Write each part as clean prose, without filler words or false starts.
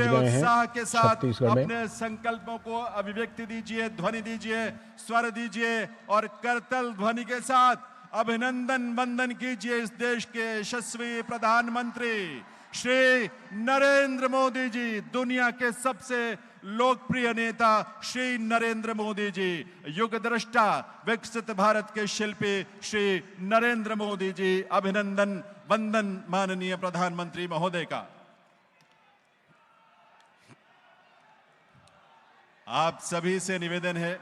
गए हैं उत्साह के साथ छत्तीसगढ़ में। अपने संकल्पों को अभिव्यक्ति दीजिए, ध्वनि दीजिए, स्वर दीजिए और करतल ध्वनि के साथ अभिनंदन वंदन कीजिए इस देश के यशस्वी प्रधानमंत्री श्री नरेंद्र मोदी जी, दुनिया के सबसे लोकप्रिय नेता श्री नरेंद्र मोदी जी, युग दृष्टा, विकसित भारत के शिल्पी श्री नरेंद्र मोदी जी। अभिनंदन वंदन माननीय प्रधानमंत्री महोदय का। आप सभी से निवेदन है,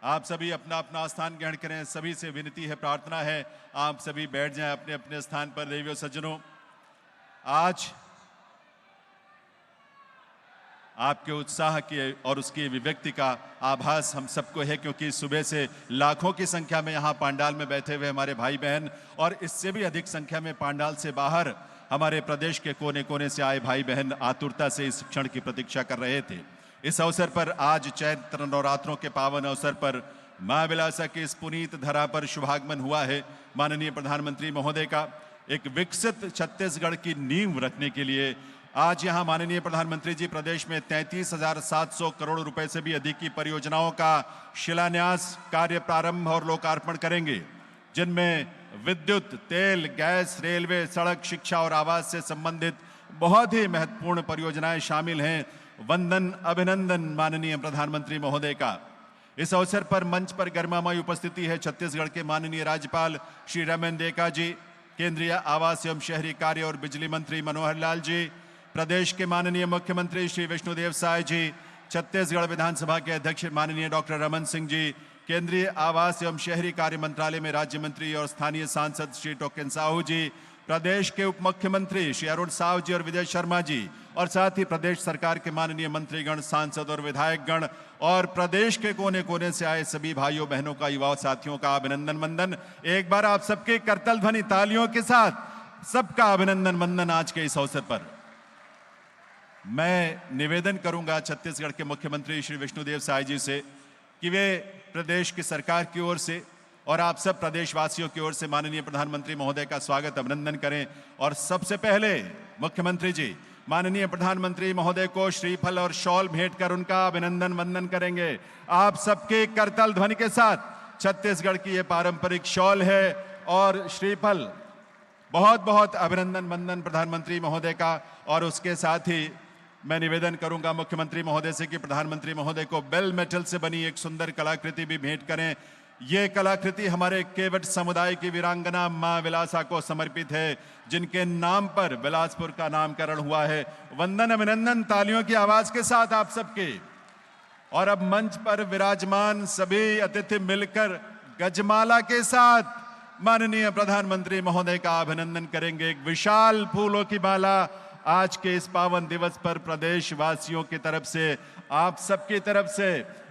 आप सभी अपना अपना स्थान ग्रहण करें। सभी से विनती है, प्रार्थना है, आप सभी बैठ जाएं अपने अपने स्थान पर। देवियों सज्जनों, आज आपके उत्साह की और उसकी अभिव्यक्ति का आभास हम सबको है, क्योंकि सुबह से लाखों की संख्या में यहाँ पंडाल में बैठे हुए हमारे भाई बहन और इससे भी अधिक संख्या में पंडाल से बाहर हमारे प्रदेश के कोने कोने से आए भाई बहन आतुरता से इस क्षण की प्रतीक्षा कर रहे थे। इस अवसर पर आज चैत्र नवरात्रों के पावन अवसर पर मां विलासा की इस पुनीत धरा पर शुभागमन हुआ है माननीय प्रधानमंत्री महोदय का। एक विकसित छत्तीसगढ़ की नींव रखने के लिए आज यहां माननीय प्रधानमंत्री जी प्रदेश में 33,700 करोड़ रुपए से भी अधिक की परियोजनाओं का शिलान्यास, कार्य प्रारंभ और लोकार्पण करेंगे, जिनमें विद्युत, तेल, गैस, रेलवे, सड़क, शिक्षा और आवास से संबंधित बहुत ही महत्वपूर्ण परियोजनाएं शामिल हैं। वंदन अभिनंदन माननीय प्रधानमंत्री महोदय का। इस अवसर पर मंच पर गर्मामय उपस्थिति है छत्तीसगढ़ के माननीय राज्यपाल श्री रमन देका जी, केंद्रीय आवास एवं शहरी कार्य और बिजली मंत्री मनोहर लाल जी, प्रदेश के माननीय मुख्यमंत्री श्री विष्णुदेव साय जी, छत्तीसगढ़ विधानसभा के अध्यक्ष माननीय डॉक्टर रमन सिंह जी, केंद्रीय आवास एवं शहरी कार्य मंत्रालय में राज्य मंत्री और स्थानीय सांसद श्री टोकेन साहू जी, प्रदेश के उप मुख्यमंत्री श्री अरुण साव जी और विजय शर्मा जी, और साथ ही प्रदेश सरकार के माननीय मंत्रीगण, सांसद और विधायकगण और प्रदेश के कोने कोने से आए सभी भाइयों बहनों का, युवा साथियों का अभिनंदन वंदन। एक बार आप सबके करतल ध्वनि तालियों के साथ सबका अभिनंदन वंदन। आज के इस अवसर पर मैं निवेदन करूंगा छत्तीसगढ़ के मुख्यमंत्री श्री विष्णुदेव साय जी से कि वे प्रदेश की सरकार की ओर से और आप सब प्रदेशवासियों की ओर से माननीय प्रधानमंत्री महोदय का स्वागत अभिनंदन करें। और सबसे पहले मुख्यमंत्री जी माननीय प्रधानमंत्री महोदय को श्रीफल और शॉल भेंट कर उनका अभिनंदन वंदन करेंगे। आप सबके करतल ध्वनि के साथ छत्तीसगढ़ की ये पारंपरिक शॉल है और श्रीफल। बहुत बहुत अभिनंदन वंदन प्रधानमंत्री महोदय का। और उसके साथ ही मैं निवेदन करूंगा मुख्यमंत्री महोदय से कि प्रधानमंत्री महोदय को बेल मेटल से बनी एक सुंदर कलाकृति भी भेंट करें। ये कलाकृति हमारे केवट समुदाय की वीरांगना मां विलासा को समर्पित है, जिनके नाम पर बिलासपुर का नामकरण हुआ है। वंदन अभिनंदन तालियों की आवाज के साथ आप सबके। और अब मंच पर विराजमान सभी अतिथि मिलकर गजमाला के साथ माननीय प्रधानमंत्री महोदय का अभिनंदन करेंगे। एक विशाल फूलों की माला आज के इस पावन दिवस पर प्रदेशवासियों की तरफ से, आप सबकी तरफ से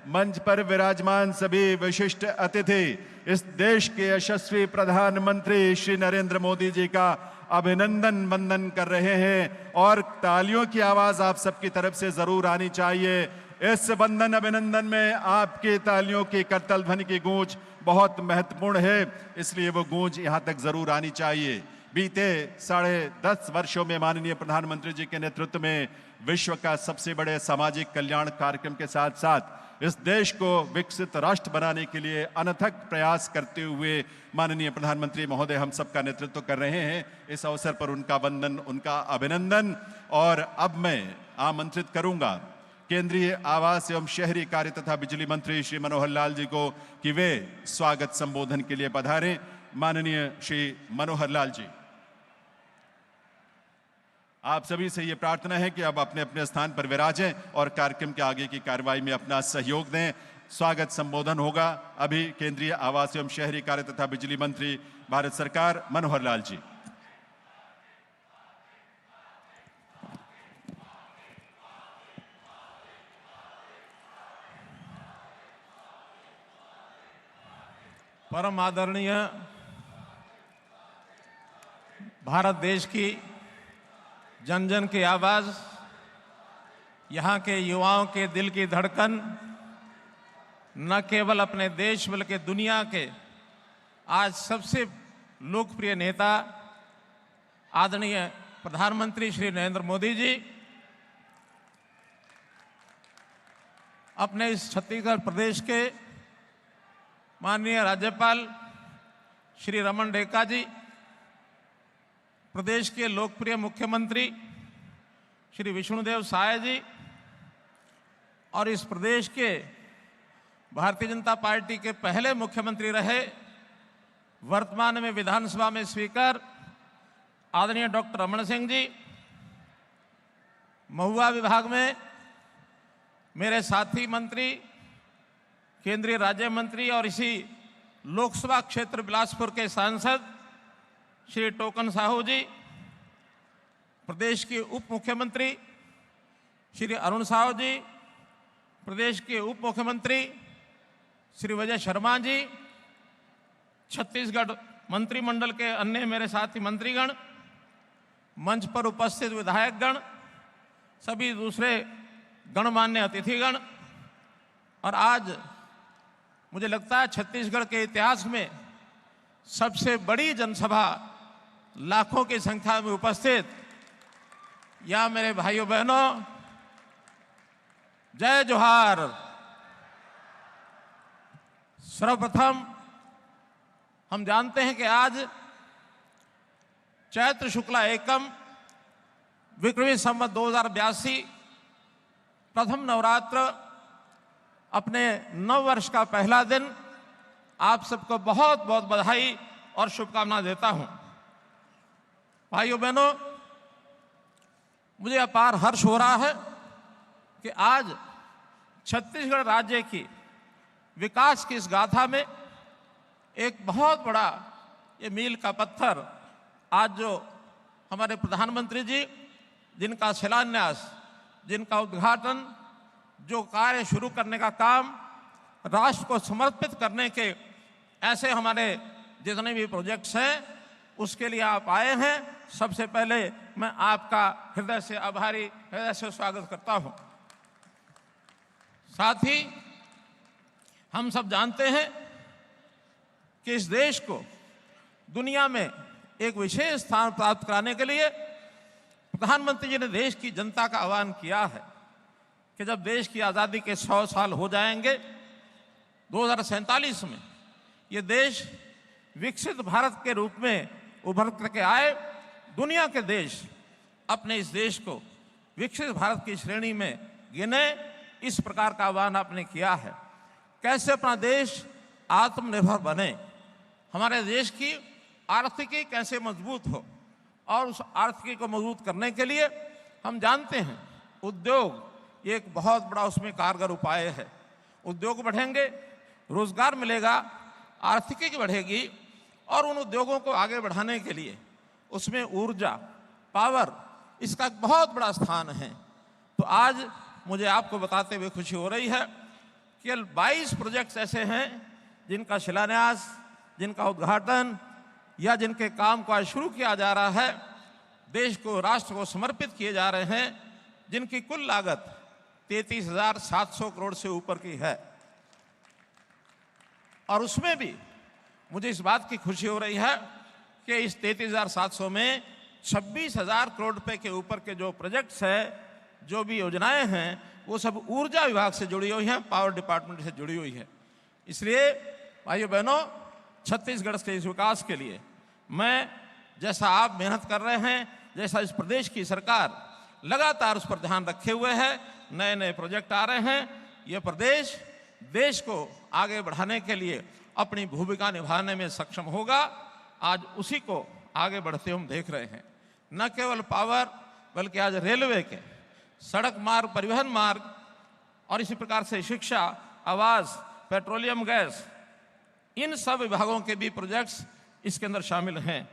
मंच पर विराजमान सभी विशिष्ट अतिथि इस देश के यशस्वी प्रधानमंत्री श्री नरेंद्र मोदी जी का अभिनंदन वंदन कर रहे हैं। और तालियों की आवाज आप सबकी तरफ से जरूर आनी चाहिए। इस वंदन अभिनंदन में आपकी तालियों की करतल ध्वनि की गूंज बहुत महत्वपूर्ण है, इसलिए वो गूंज यहां तक जरूर आनी चाहिए। बीते 10.5 वर्षों में माननीय प्रधानमंत्री जी के नेतृत्व में विश्व का सबसे बड़े सामाजिक कल्याण कार्यक्रम के साथ साथ इस देश को विकसित राष्ट्र बनाने के लिए अनथक प्रयास करते हुए माननीय प्रधानमंत्री महोदय हम सबका नेतृत्व कर रहे हैं। इस अवसर पर उनका वंदन, उनका अभिनंदन। और अब मैं आमंत्रित करूंगा केंद्रीय आवास एवं शहरी कार्य तथा बिजली मंत्री श्री मनोहर लाल जी को कि वे स्वागत संबोधन के लिए पधारें। माननीय श्री मनोहर लाल जी, आप सभी से ये प्रार्थना है कि अब अपने अपने स्थान पर विराजें और कार्यक्रम के आगे की कार्रवाई में अपना सहयोग दें। स्वागत संबोधन होगा अभी केंद्रीय आवास एवं शहरी कार्य तथा बिजली मंत्री भारत सरकार मनोहर लाल जी। परम आदरणीय भारत देश की जन जन की आवाज, यहाँ के युवाओं के दिल की धड़कन, न केवल अपने देश बल्कि दुनिया के आज सबसे लोकप्रिय नेता आदरणीय प्रधानमंत्री श्री नरेंद्र मोदी जी, अपने इस छत्तीसगढ़ प्रदेश के माननीय राज्यपाल श्री रमन डेका जी, प्रदेश के लोकप्रिय मुख्यमंत्री श्री विष्णुदेव साय जी और इस प्रदेश के भारतीय जनता पार्टी के पहले मुख्यमंत्री रहे, वर्तमान में विधानसभा में स्पीकर आदरणीय डॉक्टर रमन सिंह जी, महुआ विभाग में मेरे साथी मंत्री, केंद्रीय राज्य मंत्री और इसी लोकसभा क्षेत्र बिलासपुर के सांसद श्री टोकन साहू जी, प्रदेश के उप मुख्यमंत्री श्री अरुण साहू जी, प्रदेश के उप मुख्यमंत्री श्री विजय शर्मा जी, छत्तीसगढ़ मंत्रिमंडल के अन्य मेरे साथी मंत्रीगण, मंच पर उपस्थित विधायकगण, सभी दूसरे गणमान्य अतिथिगण, और आज मुझे लगता है छत्तीसगढ़ के इतिहास में सबसे बड़ी जनसभा लाखों की संख्या में उपस्थित यहाँ मेरे भाइयों बहनों, जय जोहार। सर्वप्रथम हम जानते हैं कि आज चैत्र शुक्ला एकम विक्रमी संवत 2082 प्रथम नवरात्र अपने नव वर्ष का पहला दिन, आप सबको बहुत बहुत बधाई और शुभकामनाएं देता हूं। भाइयों बहनों, मुझे अपार हर्ष हो रहा है कि आज छत्तीसगढ़ राज्य की विकास की इस गाथा में एक बहुत बड़ा ये मील का पत्थर आज जो हमारे प्रधानमंत्री जी, जिनका शिलान्यास, जिनका उद्घाटन, जो कार्य शुरू करने का काम, राष्ट्र को समर्पित करने के ऐसे हमारे जितने भी प्रोजेक्ट्स हैं, उसके लिए आप आए हैं। सबसे पहले मैं आपका हृदय से आभारी, हृदय से स्वागत करता हूं। साथ ही हम सब जानते हैं कि इस देश को दुनिया में एक विशेष स्थान प्राप्त कराने के लिए प्रधानमंत्री जी ने देश की जनता का आह्वान किया है कि जब देश की आज़ादी के 100 साल हो जाएंगे, 2047 में ये देश विकसित भारत के रूप में उभर करके आए, दुनिया के देश अपने इस देश को विकसित भारत की श्रेणी में गिने, इस प्रकार का आह्वान आपने किया है। कैसे अपना देश आत्मनिर्भर बने, हमारे देश की आर्थिकी कैसे मजबूत हो, और उस आर्थिकी को मजबूत करने के लिए हम जानते हैं उद्योग ये एक बहुत बड़ा उसमें कारगर उपाय है। उद्योग बढ़ेंगे, रोजगार मिलेगा, आर्थिकी बढ़ेगी, और उन उद्योगों को आगे बढ़ाने के लिए उसमें ऊर्जा, पावर, इसका एक बहुत बड़ा स्थान है। तो आज मुझे आपको बताते हुए खुशी हो रही है कि 22 प्रोजेक्ट्स ऐसे हैं जिनका शिलान्यास, जिनका उद्घाटन या जिनके काम को आज शुरू किया जा रहा है, देश को, राष्ट्र को समर्पित किए जा रहे हैं, जिनकी कुल लागत 33,700 करोड़ से ऊपर की है। और उसमें भी मुझे इस बात की खुशी हो रही है कि इस 33,700 में 26,000 करोड़ रुपए के ऊपर के जो प्रोजेक्ट्स हैं, जो भी योजनाएं हैं, वो सब ऊर्जा विभाग से जुड़ी हुई हैं, पावर डिपार्टमेंट से जुड़ी हुई है। इसलिए भाइयों बहनों, छत्तीसगढ़ के इस विकास के लिए मैं, जैसा आप मेहनत कर रहे हैं, जैसा इस प्रदेश की सरकार लगातार उस पर ध्यान रखे हुए है, नए नए प्रोजेक्ट आ रहे हैं, ये प्रदेश देश को आगे बढ़ाने के लिए अपनी भूमिका निभाने में सक्षम होगा। आज उसी को आगे बढ़ते हम देख रहे हैं। न केवल पावर, बल्कि आज रेलवे के, सड़क मार्ग, परिवहन मार्ग, और इसी प्रकार से शिक्षा, आवास, पेट्रोलियम गैस, इन सब विभागों के भी प्रोजेक्ट्स इसके अंदर शामिल हैं।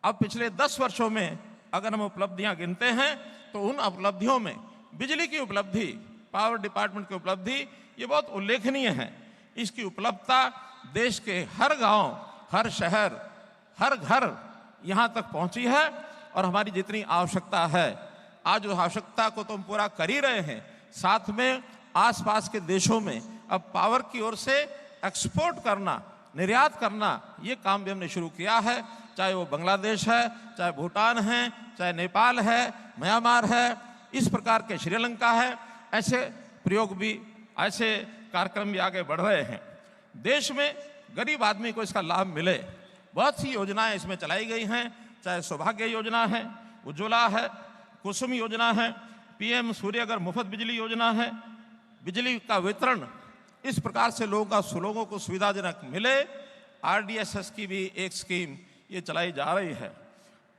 अब पिछले 10 वर्षों में अगर हम उपलब्धियां गिनते हैं तो उन उपलब्धियों में बिजली की उपलब्धि, पावर डिपार्टमेंट की उपलब्धि, ये बहुत उल्लेखनीय है। इसकी उपलब्धता देश के हर गांव, हर शहर, हर घर यहाँ तक पहुँची है। और हमारी जितनी आवश्यकता है, आज उस आवश्यकता को तो हम पूरा कर ही रहे हैं, साथ में आसपास के देशों में अब पावर की ओर से एक्सपोर्ट करना, निर्यात करना, ये काम भी हमने शुरू किया है। चाहे वो बांग्लादेश है, चाहे भूटान है, चाहे नेपाल है, म्यांमार है, इस प्रकार के श्रीलंका है, ऐसे प्रयोग भी, ऐसे कार्यक्रम भी आगे बढ़ रहे हैं। देश में गरीब आदमी को इसका लाभ मिले, बहुत सी योजनाएं इसमें चलाई गई हैं, चाहे सौभाग्य योजना है, उज्ज्वला है, कुसुम योजना है, पीएम सूर्यघर मुफ्त बिजली योजना है, बिजली का वितरण इस प्रकार से लोगों को सुविधाजनक मिले। आरडीएसएस की भी एक स्कीम ये चलाई जा रही है।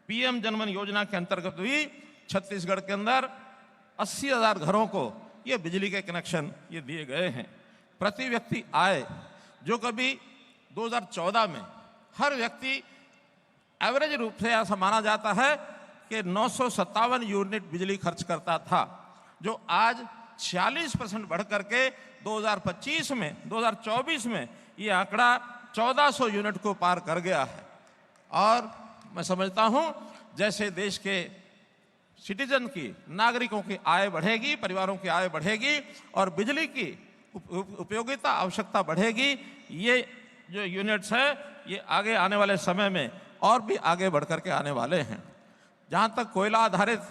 पीएम जनमन योजना के अंतर्गत भी छत्तीसगढ़ के अंदर 80,000 घरों को ये बिजली के कनेक्शन ये दिए गए हैं। प्रति व्यक्ति आय जो कभी 2014 में हर व्यक्ति एवरेज रूप से ऐसा माना जाता है कि 957 यूनिट बिजली खर्च करता था, जो आज 46% बढ़ करके 2024 में ये आंकड़ा 1400 यूनिट को पार कर गया है। और मैं समझता हूं जैसे देश के सिटीजन की, नागरिकों की आय बढ़ेगी, परिवारों की आय बढ़ेगी और बिजली की उपयोगिता आवश्यकता बढ़ेगी, ये जो यूनिट्स है ये आगे आने वाले समय में और भी आगे बढ़ करके आने वाले हैं। जहां तक कोयला आधारित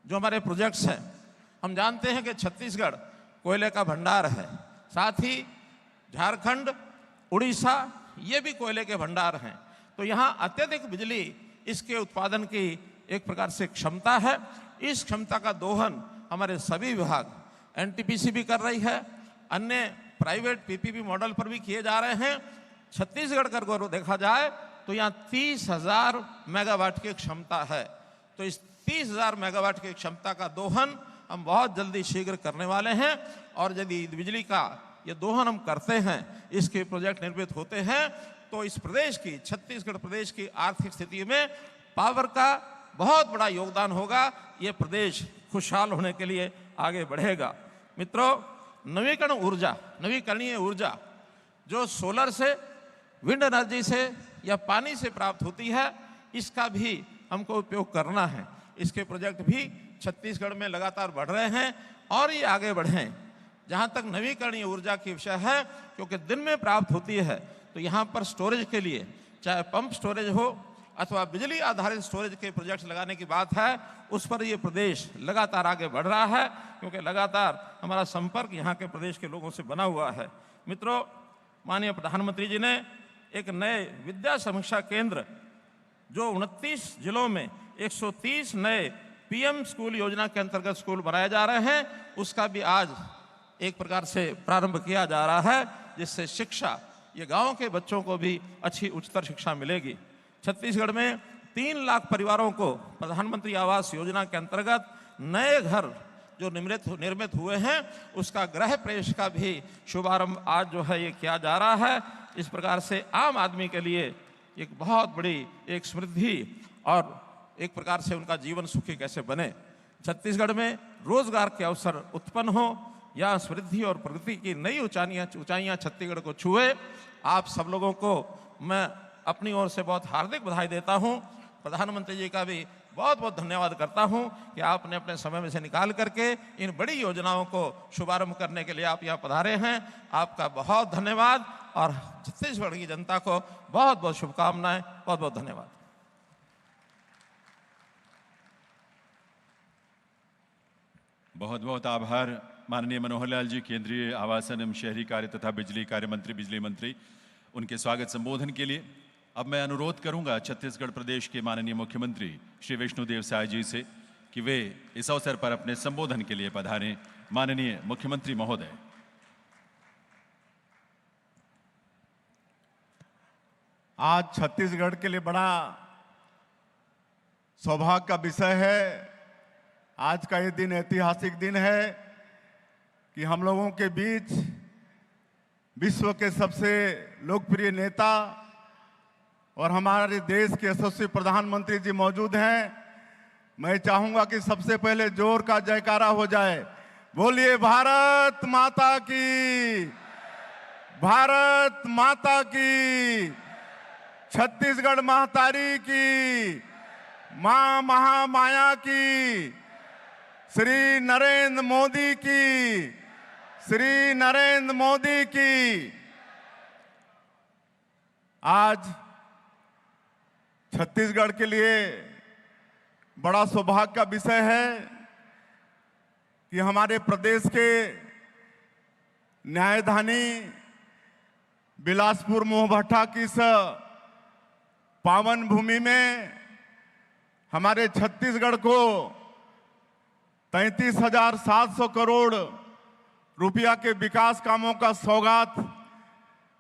जो हमारे प्रोजेक्ट्स हैं, हम जानते हैं कि छत्तीसगढ़ कोयले का भंडार है, साथ ही झारखंड, उड़ीसा ये भी कोयले के भंडार हैं। तो यहाँ अत्यधिक बिजली इसके उत्पादन की एक प्रकार से क्षमता है। इस क्षमता का दोहन हमारे सभी विभाग, एनटीपीसी भी कर रही है, अन्य प्राइवेट पीपीपी मॉडल पर भी किए जा रहे हैं। छत्तीसगढ़ का अगर देखा जाए तो यहाँ 30,000 मेगावाट की क्षमता है। तो इस 30,000 मेगावाट की क्षमता का दोहन हम बहुत जल्दी शीघ्र करने वाले हैं। और यदि बिजली का ये दोहन हम करते हैं, इसके प्रोजेक्ट निर्मित होते हैं, तो इस प्रदेश की, छत्तीसगढ़ प्रदेश की आर्थिक स्थिति में पावर का बहुत बड़ा योगदान होगा। ये प्रदेश खुशहाल होने के लिए आगे बढ़ेगा। मित्रों, नवीकरणीय ऊर्जा जो सोलर से, विंड एनर्जी से या पानी से प्राप्त होती है, इसका भी हमको उपयोग करना है। इसके प्रोजेक्ट भी छत्तीसगढ़ में लगातार बढ़ रहे हैं और ये आगे बढ़ें। जहाँ तक नवीकरणीय ऊर्जा की विषय है, क्योंकि दिन में प्राप्त होती है, तो यहाँ पर स्टोरेज के लिए चाहे पंप स्टोरेज हो अथवा बिजली आधारित स्टोरेज के प्रोजेक्ट्स लगाने की बात है, उस पर ये प्रदेश लगातार आगे बढ़ रहा है, क्योंकि लगातार हमारा संपर्क यहाँ के प्रदेश के लोगों से बना हुआ है। मित्रों, माननीय प्रधानमंत्री जी ने एक नए विद्या समीक्षा केंद्र जो 29 जिलों में 130 नए पीएम स्कूल योजना के अंतर्गत स्कूल बनाए जा रहे हैं, उसका भी आज एक प्रकार से प्रारंभ किया जा रहा है, जिससे शिक्षा, ये गांव के बच्चों को भी अच्छी उच्चतर शिक्षा मिलेगी। छत्तीसगढ़ में 3 लाख परिवारों को प्रधानमंत्री आवास योजना के अंतर्गत नए घर जो निर्मित हुए हैं, उसका गृह प्रवेश का भी शुभारंभ आज जो है ये किया जा रहा है। इस प्रकार से आम आदमी के लिए एक बहुत बड़ी एक समृद्धि और एक प्रकार से उनका जीवन सुखी कैसे बने। छत्तीसगढ़ में रोजगार के अवसर उत्पन्न हो या समृद्धि और प्रगति की नई ऊंचाइयां छत्तीसगढ़ को छुए। आप सब लोगों को मैं अपनी ओर से बहुत हार्दिक बधाई देता हूं। प्रधानमंत्री जी का भी बहुत बहुत धन्यवाद करता हूं कि आपने अपने समय में से निकाल करके इन बड़ी योजनाओं को शुभारंभ करने के लिए आप यहाँ पधारे हैं। आपका बहुत धन्यवाद और छत्तीसगढ़ की जनता को बहुत बहुत शुभकामनाएं। बहुत बहुत धन्यवाद। बहुत बहुत आभार माननीय मनोहर लाल जी, केंद्रीय आवासन एवं शहरी कार्य तथा बिजली कार्य मंत्री, बिजली मंत्री, उनके स्वागत संबोधन के लिए। अब मैं अनुरोध करूंगा छत्तीसगढ़ प्रदेश के माननीय मुख्यमंत्री श्री विष्णुदेव साय जी से कि वे इस अवसर पर अपने संबोधन के लिए पधारें। माननीय मुख्यमंत्री महोदय। आज छत्तीसगढ़ के लिए बड़ा सौभाग्य का विषय है। आज का ये दिन ऐतिहासिक दिन है कि हम लोगों के बीच विश्व के सबसे लोकप्रिय नेता और हमारे देश के यशस्वी प्रधानमंत्री जी मौजूद हैं। मैं चाहूंगा कि सबसे पहले जोर का जयकारा हो जाए। बोलिए भारत माता की, भारत माता की, छत्तीसगढ़ महातारी की, मां महामाया की, श्री नरेंद्र मोदी की, श्री नरेंद्र मोदी की। आज छत्तीसगढ़ के लिए बड़ा सौभाग्य का विषय है कि हमारे प्रदेश के न्यायधानी बिलासपुर मोहभट्टा की इस पावन भूमि में हमारे छत्तीसगढ़ को 33,700 करोड़ रुपया के विकास कामों का सौगात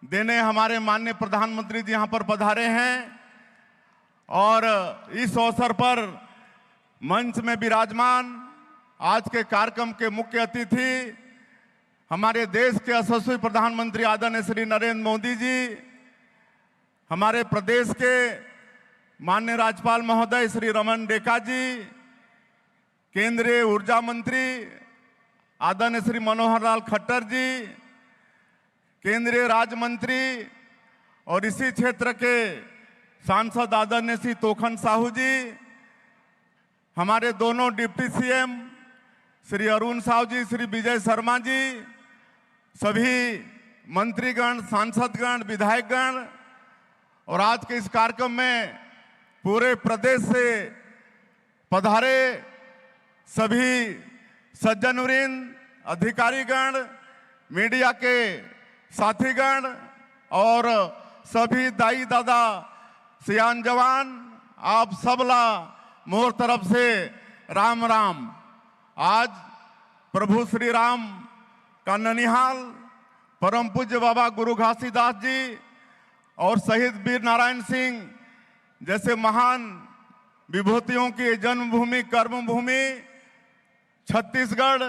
देने हमारे माननीय प्रधानमंत्री जी यहां पर पधारे हैं। और इस अवसर पर मंच में विराजमान आज के कार्यक्रम के मुख्य अतिथि हमारे देश के यशस्वी प्रधानमंत्री आदरणीय श्री नरेंद्र मोदी जी, हमारे प्रदेश के माननीय राज्यपाल महोदय श्री रमन डेका जी, केंद्रीय ऊर्जा मंत्री आदरणीय श्री मनोहर लाल खट्टर जी, केंद्रीय राज्य मंत्री और इसी क्षेत्र के सांसद आदरणीय श्री तोखन साहू जी, हमारे दोनों डिप्टी सीएम श्री अरुण साहू जी, श्री विजय शर्मा जी, सभी मंत्रीगण, सांसदगण, विधायकगण और आज के इस कार्यक्रम में पूरे प्रदेश से पधारे सभी सज्जनवृंद, अधिकारीगण, मीडिया के साथीगण और सभी दाई दादा, सियान जवान, आप सबला मोर तरफ से राम राम। आज प्रभु श्री राम का ननिहाल परम पूज्य बाबा गुरु घासीदास जी और शहीद वीर नारायण सिंह जैसे महान विभूतियों की जन्मभूमि, कर्मभूमि छत्तीसगढ़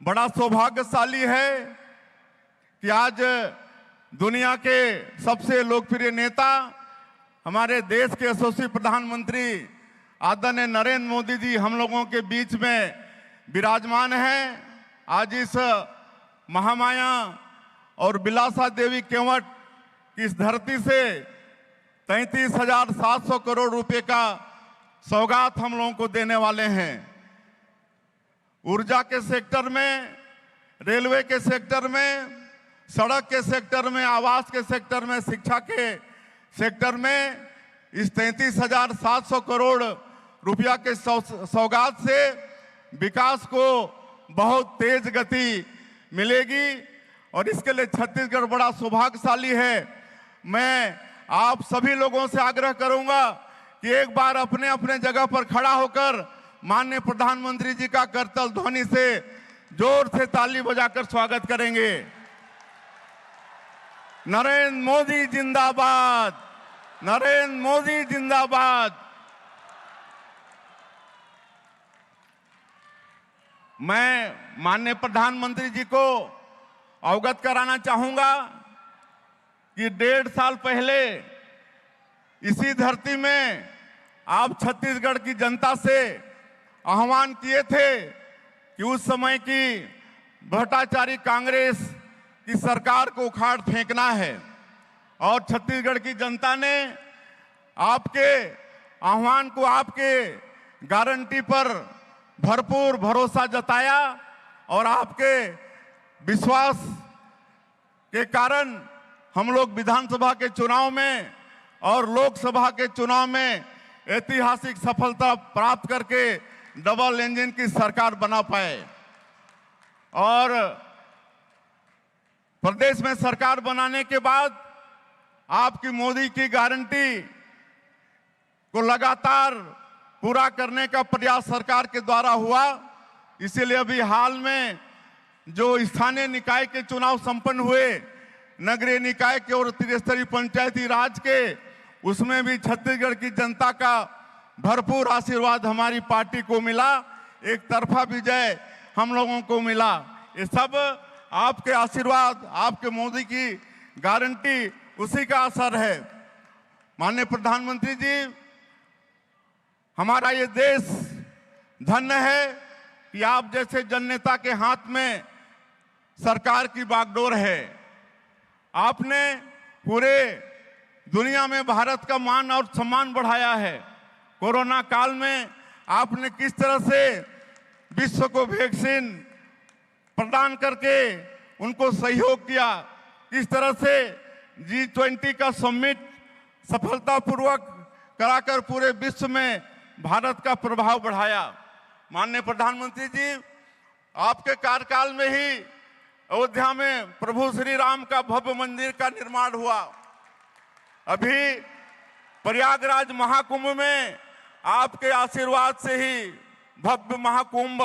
बड़ा सौभाग्यशाली है कि आज दुनिया के सबसे लोकप्रिय नेता हमारे देश के यशस्वी प्रधानमंत्री आदरणीय नरेंद्र मोदी जी हम लोगों के बीच में विराजमान हैं। आज इस महामाया और बिलासा देवी केवट की इस धरती से 33,700 करोड़ रुपए का सौगात हम लोगों को देने वाले हैं। ऊर्जा के सेक्टर में, रेलवे के सेक्टर में, सड़क के सेक्टर में, आवास के सेक्टर में, शिक्षा के सेक्टर में इस 33,700 करोड़ रुपया के सौगात से विकास को बहुत तेज गति मिलेगी और इसके लिए छत्तीसगढ़ बड़ा सौभाग्यशाली है। मैं आप सभी लोगों से आग्रह करूंगा कि एक बार अपने अपने जगह पर खड़ा होकर माननीय प्रधानमंत्री जी का करतल ध्वनि से जोर से ताली बजाकर स्वागत करेंगे। नरेंद्र मोदी जिंदाबाद, नरेंद्र मोदी जिंदाबाद। मैं माननीय प्रधानमंत्री जी को अवगत कराना चाहूंगा कि 1.5 साल पहले इसी धरती में आप छत्तीसगढ़ की जनता से आह्वान किए थे कि उस समय की भ्रष्टाचारी कांग्रेस की सरकार को उखाड़ फेंकना है और छत्तीसगढ़ की जनता ने आपके आह्वान को, आपके गारंटी पर भरपूर भरोसा जताया और आपके विश्वास के कारण हम लोग विधानसभा के चुनाव में और लोकसभा के चुनाव में ऐतिहासिक सफलता प्राप्त करके डबल इंजन की सरकार बना पाए और प्रदेश में सरकार बनाने के बाद आपकी मोदी की गारंटी को लगातार पूरा करने का प्रयास सरकार के द्वारा हुआ। इसीलिए अभी हाल में जो स्थानीय निकाय के चुनाव संपन्न हुए, नगरीय निकाय के और त्रिस्तरीय पंचायती राज के, उसमें भी छत्तीसगढ़ की जनता का भरपूर आशीर्वाद हमारी पार्टी को मिला। एक तरफा विजय हम लोगों को मिला। ये सब आपके आशीर्वाद, आपके मोदी की गारंटी, उसी का असर है। माननीय प्रधानमंत्री जी, हमारा ये देश धन्य है कि आप जैसे जननेता के हाथ में सरकार की बागडोर है। आपने पूरे दुनिया में भारत का मान और सम्मान बढ़ाया है। कोरोना काल में आपने किस तरह से विश्व को वैक्सीन प्रदान करके उनको सहयोग किया, किस तरह से G20 का समिट सफलतापूर्वक कराकर पूरे विश्व में भारत का प्रभाव बढ़ाया। माननीय प्रधानमंत्री जी, आपके कार्यकाल में ही अयोध्या में प्रभु श्री राम का भव्य मंदिर का निर्माण हुआ। अभी प्रयागराज महाकुंभ में आपके आशीर्वाद से ही भव्य महाकुंभ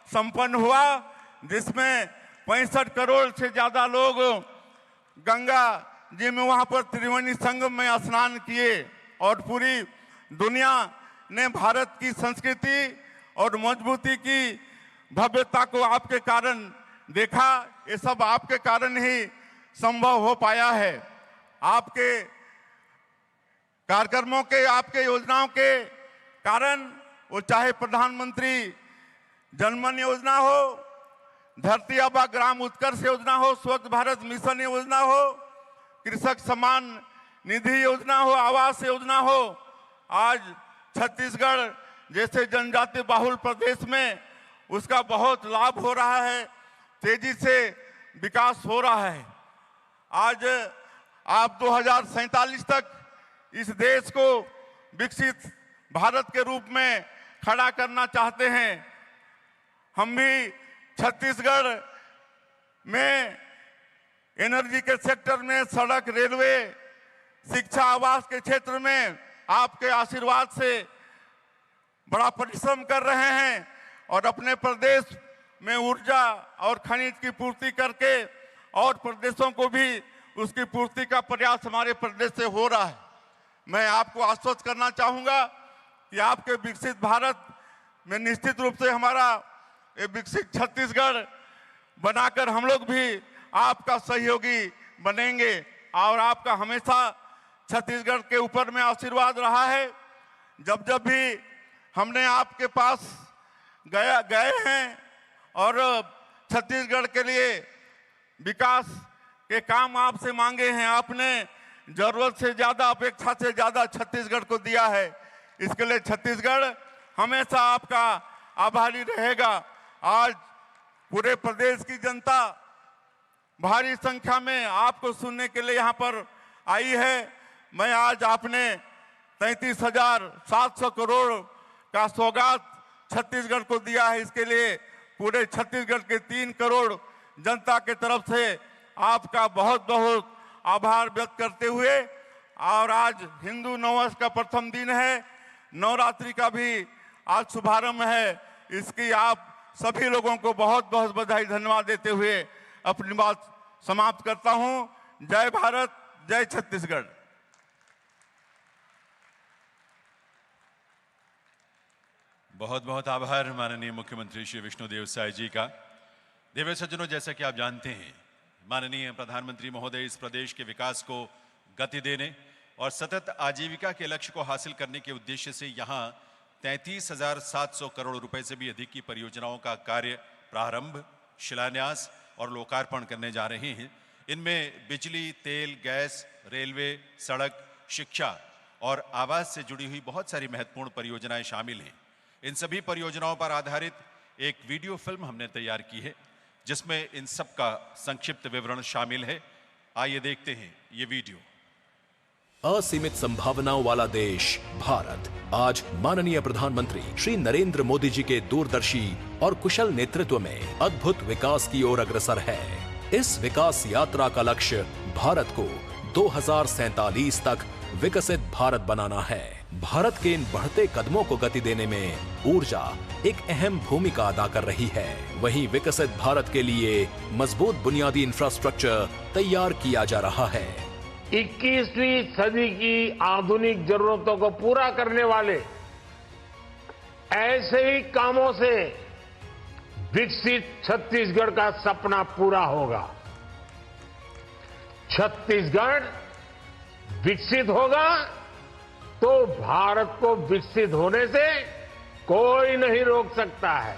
संपन्न हुआ, जिसमें 65 करोड़ से ज्यादा लोग गंगा जी में वहां पर त्रिवेणी संगम में स्नान किए और पूरी दुनिया ने भारत की संस्कृति और मजबूती की भव्यता को आपके कारण देखा। ये सब आपके कारण ही संभव हो पाया है। आपके कार्यक्रमों के, आपके योजनाओं के कारण, वो चाहे प्रधानमंत्री जनमन योजना हो, धरती आबा ग्राम उत्कर्ष योजना हो, स्वच्छ भारत मिशन योजना हो, कृषक सम्मान निधि योजना हो, आवास योजना हो, आज छत्तीसगढ़ जैसे जनजाति बाहुल प्रदेश में उसका बहुत लाभ हो रहा है, तेजी से विकास हो रहा है। आज आप 2047 तक इस देश को विकसित भारत के रूप में खड़ा करना चाहते हैं। हम भी छत्तीसगढ़ में एनर्जी के सेक्टर में, सड़क, रेलवे, शिक्षा, आवास के क्षेत्र में आपके आशीर्वाद से बड़ा परिश्रम कर रहे हैं और अपने प्रदेश में ऊर्जा और खनिज की पूर्ति करके और प्रदेशों को भी उसकी पूर्ति का प्रयास हमारे प्रदेश से हो रहा है। मैं आपको आश्वस्त करना चाहूंगा कि आपके विकसित भारत में निश्चित रूप से हमारा ये विकसित छत्तीसगढ़ बनाकर हम लोग भी आपका सहयोगी बनेंगे और आपका हमेशा छत्तीसगढ़ के ऊपर में आशीर्वाद रहा है। जब जब भी हमने आपके पास गए हैं और छत्तीसगढ़ के लिए विकास के काम आपसे मांगे हैं, आपने जरूरत से ज्यादा, अपेक्षा से ज्यादा छत्तीसगढ़ को दिया है। इसके लिए छत्तीसगढ़ हमेशा आपका आभारी रहेगा। आज पूरे प्रदेश की जनता भारी संख्या में आपको सुनने के लिए यहाँ पर आई है। मैं आज आपने 33,700 करोड़ का सौगात छत्तीसगढ़ को दिया है, इसके लिए पूरे छत्तीसगढ़ के 3 करोड़ जनता के तरफ से आपका बहुत बहुत आभार व्यक्त करते हुए, और आज हिंदू नववर्ष का प्रथम दिन है, नवरात्रि का भी आज शुभारंभ है। इसकी आप सभी लोगों को बहुत बहुत बधाई, धन्यवाद देते हुए अपनी बात समाप्त करता हूं। जय भारत, जय छत्तीसगढ़। बहुत बहुत आभार माननीय मुख्यमंत्री श्री विष्णुदेव साय जी का। देव सज्जनों, जैसा कि आप जानते हैं, माननीय प्रधानमंत्री महोदय इस प्रदेश के विकास को गति देने और सतत आजीविका के लक्ष्य को हासिल करने के उद्देश्य से यहाँ 33,700 करोड़ रुपए से भी अधिक की परियोजनाओं का कार्य प्रारंभ, शिलान्यास और लोकार्पण करने जा रहे हैं। इनमें बिजली, तेल, गैस, रेलवे, सड़क, शिक्षा और आवास से जुड़ी हुई बहुत सारी महत्वपूर्ण परियोजनाएं शामिल हैं। इन सभी परियोजनाओं पर आधारित एक वीडियो फिल्म हमने तैयार की है, जिसमें इन सब का संक्षिप्त विवरण शामिल है। आइए देखते हैं ये वीडियो। असीमित संभावनाओं वाला देश भारत आज माननीय प्रधानमंत्री श्री नरेंद्र मोदी जी के दूरदर्शी और कुशल नेतृत्व में अद्भुत विकास की ओर अग्रसर है। इस विकास यात्रा का लक्ष्य भारत को 2047 तक विकसित भारत बनाना है। भारत के इन बढ़ते कदमों को गति देने में ऊर्जा एक अहम भूमिका अदा कर रही है। वहीं विकसित भारत के लिए मजबूत बुनियादी इंफ्रास्ट्रक्चर तैयार किया जा रहा है। 21वीं सदी की आधुनिक जरूरतों को पूरा करने वाले ऐसे ही कामों से विकसित छत्तीसगढ़ का सपना पूरा होगा। छत्तीसगढ़ विकसित होगा तो भारत को विकसित होने से कोई नहीं रोक सकता है।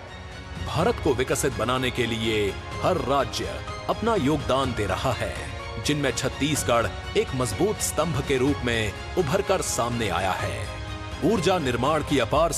भारत को विकसित बनाने के लिए हर राज्य अपना योगदान दे रहा है, जिनमें छत्तीसगढ़ एक मजबूत स्तंभ के रूप में उभरकर सामने आया है। ऊर्जा निर्माण की अपार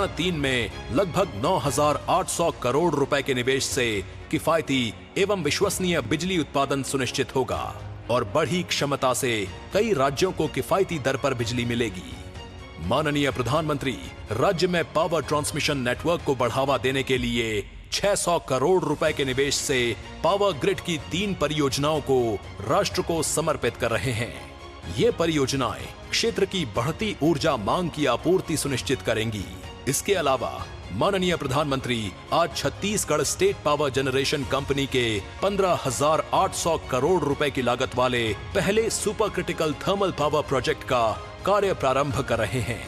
3 में लगभग 9,800 करोड़ रुपए के निवेश से किफायती एवं विश्वसनीय बिजली उत्पादन सुनिश्चित होगा और बढ़ी क्षमता से कई राज्यों को किफायती दर पर बिजली मिलेगी। माननीय प्रधानमंत्री राज्य में पावर ट्रांसमिशन नेटवर्क को बढ़ावा देने के लिए 600 करोड़ रुपए के निवेश से पावर ग्रिड की 3 परियोजनाओं को राष्ट्र को समर्पित कर रहे हैं। ये परियोजनाएं क्षेत्र की बढ़ती ऊर्जा मांग की आपूर्ति सुनिश्चित करेंगी। इसके अलावा माननीय प्रधानमंत्री आज Chhattisgarh state power generation company के 15,800 करोड़ रुपए की लागत वाले पहले super critical thermal power project का कार्य प्रारंभ कर रहे हैं।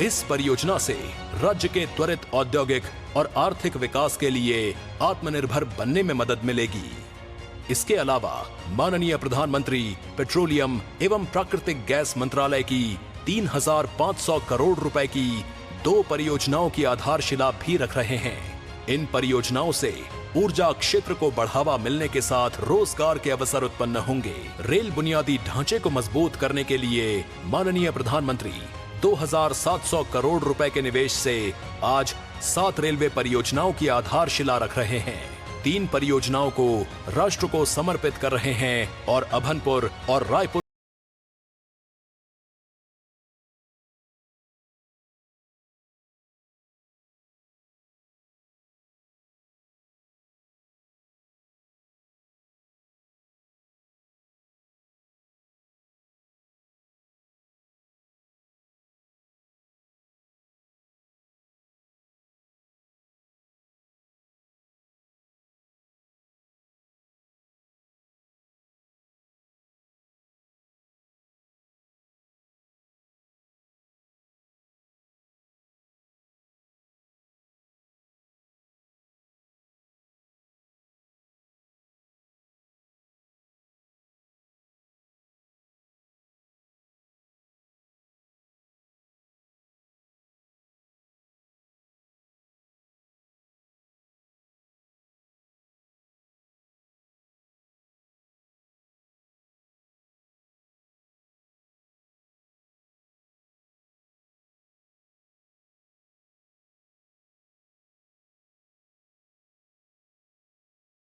इस परियोजना से राज्य के त्वरित औद्योगिक और आर्थिक विकास के लिए आत्मनिर्भर बनने में मदद मिलेगी। इसके अलावा माननीय प्रधानमंत्री पेट्रोलियम एवं प्राकृतिक गैस मंत्रालय की 3,500 करोड़ रुपए की 2 परियोजनाओं की आधारशिला भी रख रहे हैं। इन परियोजनाओं से ऊर्जा क्षेत्र को बढ़ावा मिलने के साथ रोजगार के अवसर उत्पन्न होंगे। रेल बुनियादी ढांचे को मजबूत करने के लिए माननीय प्रधानमंत्री 2,700 करोड़ रुपए के निवेश से आज 7 रेलवे परियोजनाओं की आधारशिला रख रहे हैं। 3 परियोजनाओं को राष्ट्र को समर्पित कर रहे हैं और अभनपुर और रायपुर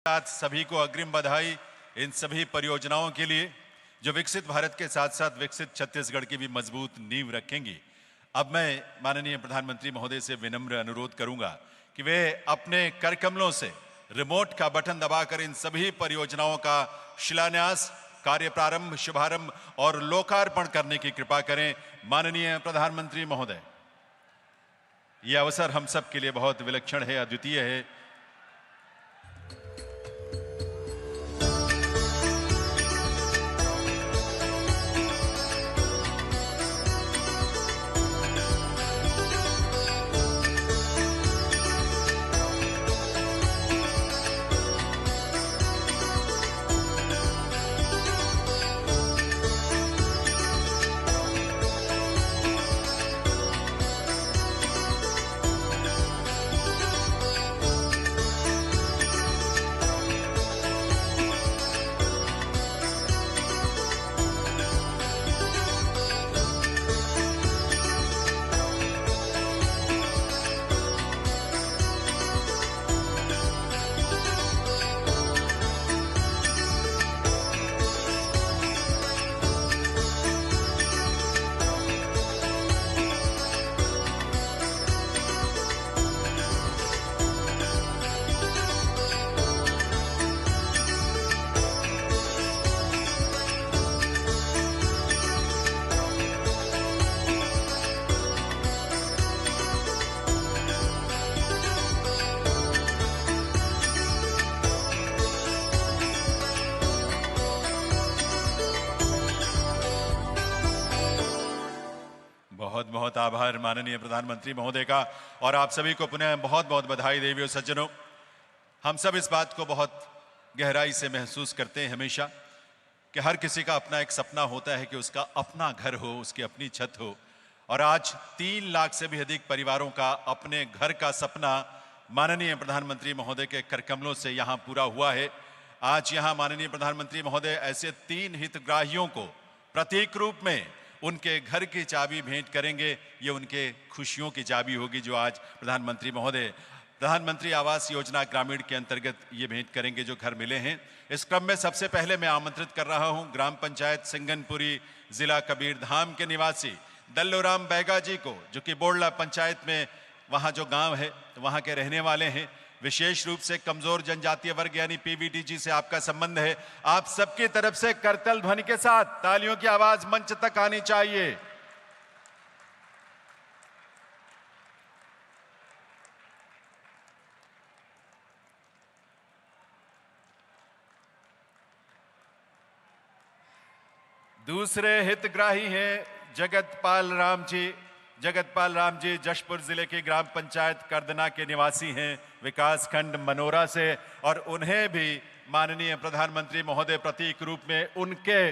साथ सभी को अग्रिम बधाई इन सभी परियोजनाओं के लिए जो विकसित भारत के साथ साथ विकसित छत्तीसगढ़ की भी मजबूत नींव रखेंगी। अब मैं माननीय प्रधानमंत्री महोदय से विनम्र अनुरोध करूंगा कि वे अपने कर कमलों से रिमोट का बटन दबाकर इन सभी परियोजनाओं का शिलान्यास, कार्य प्रारंभ, शुभारंभ और लोकार्पण करने की कृपा करें। माननीय प्रधानमंत्री महोदय, यह अवसर हम सब के लिए बहुत विलक्षण है, अद्वितीय है। बहुत बहुत आभार माननीय प्रधानमंत्री महोदय का और आप सभी को पुनः बहुत बहुत बधाई देवियों सज्जनों। हम सब इस बात को बहुत गहराई से महसूस करते हैं हमेशा कि हर किसी का अपना एक सपना होता है कि उसका अपना घर हो, उसकी अपनी छत हो। और आज 3 लाख से भी अधिक परिवारों का अपने घर का सपना माननीय प्रधानमंत्री महोदय के करकमलों से यहाँ पूरा हुआ है। आज यहाँ माननीय प्रधानमंत्री महोदय ऐसे 3 हितग्राहियों को प्रतीक रूप में उनके घर की चाबी भेंट करेंगे। ये उनके खुशियों की चाबी होगी जो आज प्रधानमंत्री महोदय प्रधानमंत्री आवास योजना ग्रामीण के अंतर्गत ये भेंट करेंगे जो घर मिले हैं। इस क्रम में सबसे पहले मैं आमंत्रित कर रहा हूं ग्राम पंचायत सिंगनपुरी, जिला कबीरधाम के निवासी दल्लूराम बैगा जी को, जो कि बोड़ला पंचायत में वहां जो गांव है वहां के रहने वाले हैं। विशेष रूप से कमजोर जनजातीय वर्ग यानी पीवीटीजी से आपका संबंध है। आप सबकी तरफ से करतल ध्वनि के साथ तालियों की आवाज मंच तक आनी चाहिए। दूसरे हितग्राही हैं जगतपाल राम जी जशपुर जिले की ग्राम पंचायत करदना के निवासी हैं, विकास खंड मनोरा से, और उन्हें भी माननीय प्रधानमंत्री महोदय प्रतीक रूप में उनके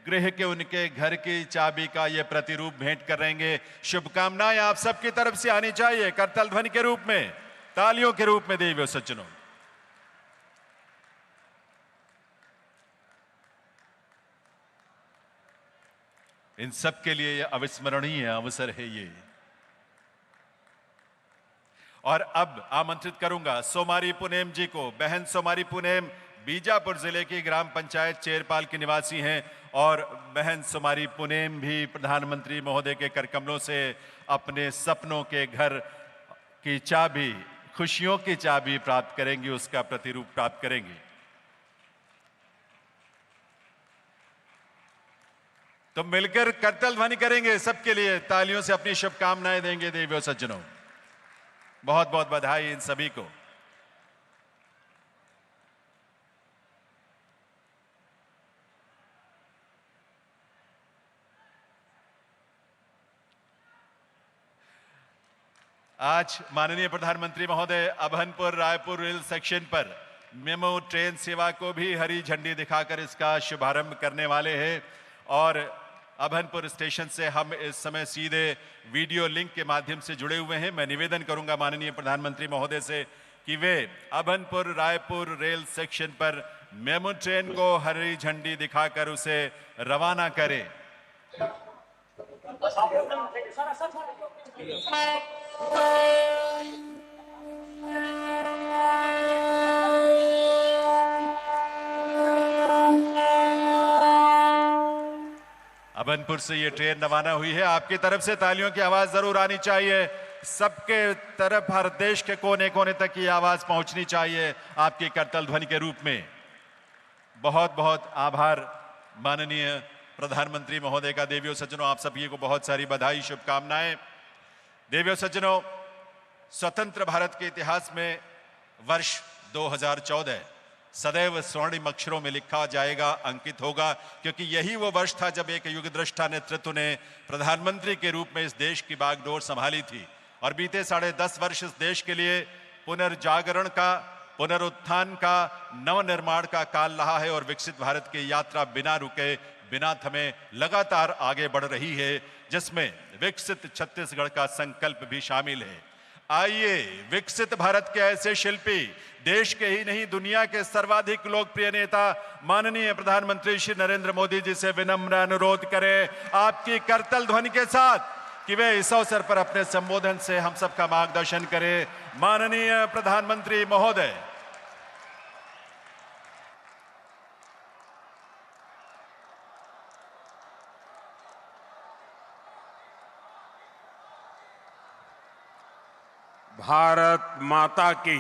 गृह के, उनके घर की चाबी का ये प्रतिरूप भेंट करेंगे। शुभकामनाएं आप सबकी तरफ से आनी चाहिए करतल ध्वनि के रूप में, तालियों के रूप में देवियों सज्जनों। इन सब के लिए यह अविस्मरणीय अवसर है ये। और अब आमंत्रित करूंगा सोमारी पुनेम जी को। बहन सोमारी पुनेम बीजापुर जिले की ग्राम पंचायत चेरपाल की निवासी हैं, और बहन सोमारी पुनेम भी प्रधानमंत्री महोदय के करकमलों से अपने सपनों के घर की चाबी, खुशियों की चाबी प्राप्त करेंगी, उसका प्रतिरूप प्राप्त करेंगी। तो मिलकर करतल ध्वनि करेंगे, सबके लिए तालियों से अपनी शुभकामनाएं देंगे देवियों सज्जनों। बहुत बहुत बधाई इन सभी को। आज माननीय प्रधानमंत्री महोदय अभनपुर रायपुर रेल सेक्शन पर मेमो ट्रेन सेवा को भी हरी झंडी दिखाकर इसका शुभारंभ करने वाले हैं। और अभनपुर स्टेशन से हम इस समय सीधे वीडियो लिंक के माध्यम से जुड़े हुए हैं। मैं निवेदन करूंगा माननीय प्रधानमंत्री महोदय से कि वे अभनपुर रायपुर रेल सेक्शन पर मेमो ट्रेन को हरी झंडी दिखाकर उसे रवाना करें। अभनपुर से ये ट्रेन रवाना हुई है। आपकी तरफ से तालियों की आवाज जरूर आनी चाहिए। सबके तरफ, हर देश के कोने कोने तक ये आवाज पहुंचनी चाहिए आपकी करतल ध्वनि के रूप में। बहुत बहुत आभार माननीय प्रधानमंत्री महोदय का। देवियों सज्जनों, आप सभी को बहुत सारी बधाई, शुभकामनाएं। देवियों सज्जनों, स्वतंत्र भारत के इतिहास में वर्ष 2014 सदैव स्वर्णिम अक्षरों में लिखा जाएगा, अंकित होगा, क्योंकि यही वो वर्ष था जब एक युगदृष्टा नेतृत्व ने प्रधानमंत्री के रूप में इस देश की बागडोर संभाली थी। और बीते 10.5 वर्ष इस देश के लिए पुनर्जागरण का, पुनरुत्थान का, नवनिर्माण का काल रहा है। और विकसित भारत की यात्रा बिना रुके, बिना थमे लगातार आगे बढ़ रही है, जिसमें विकसित छत्तीसगढ़ का संकल्प भी शामिल है। आइए विकसित भारत के ऐसे शिल्पी, देश के ही नहीं दुनिया के सर्वाधिक लोकप्रिय नेता माननीय प्रधानमंत्री श्री नरेंद्र मोदी जी से विनम्र अनुरोध करें आपकी करतल ध्वनि के साथ कि वे इस अवसर पर अपने संबोधन से हम सबका मार्गदर्शन करें। माननीय प्रधानमंत्री महोदय। भारत माता की,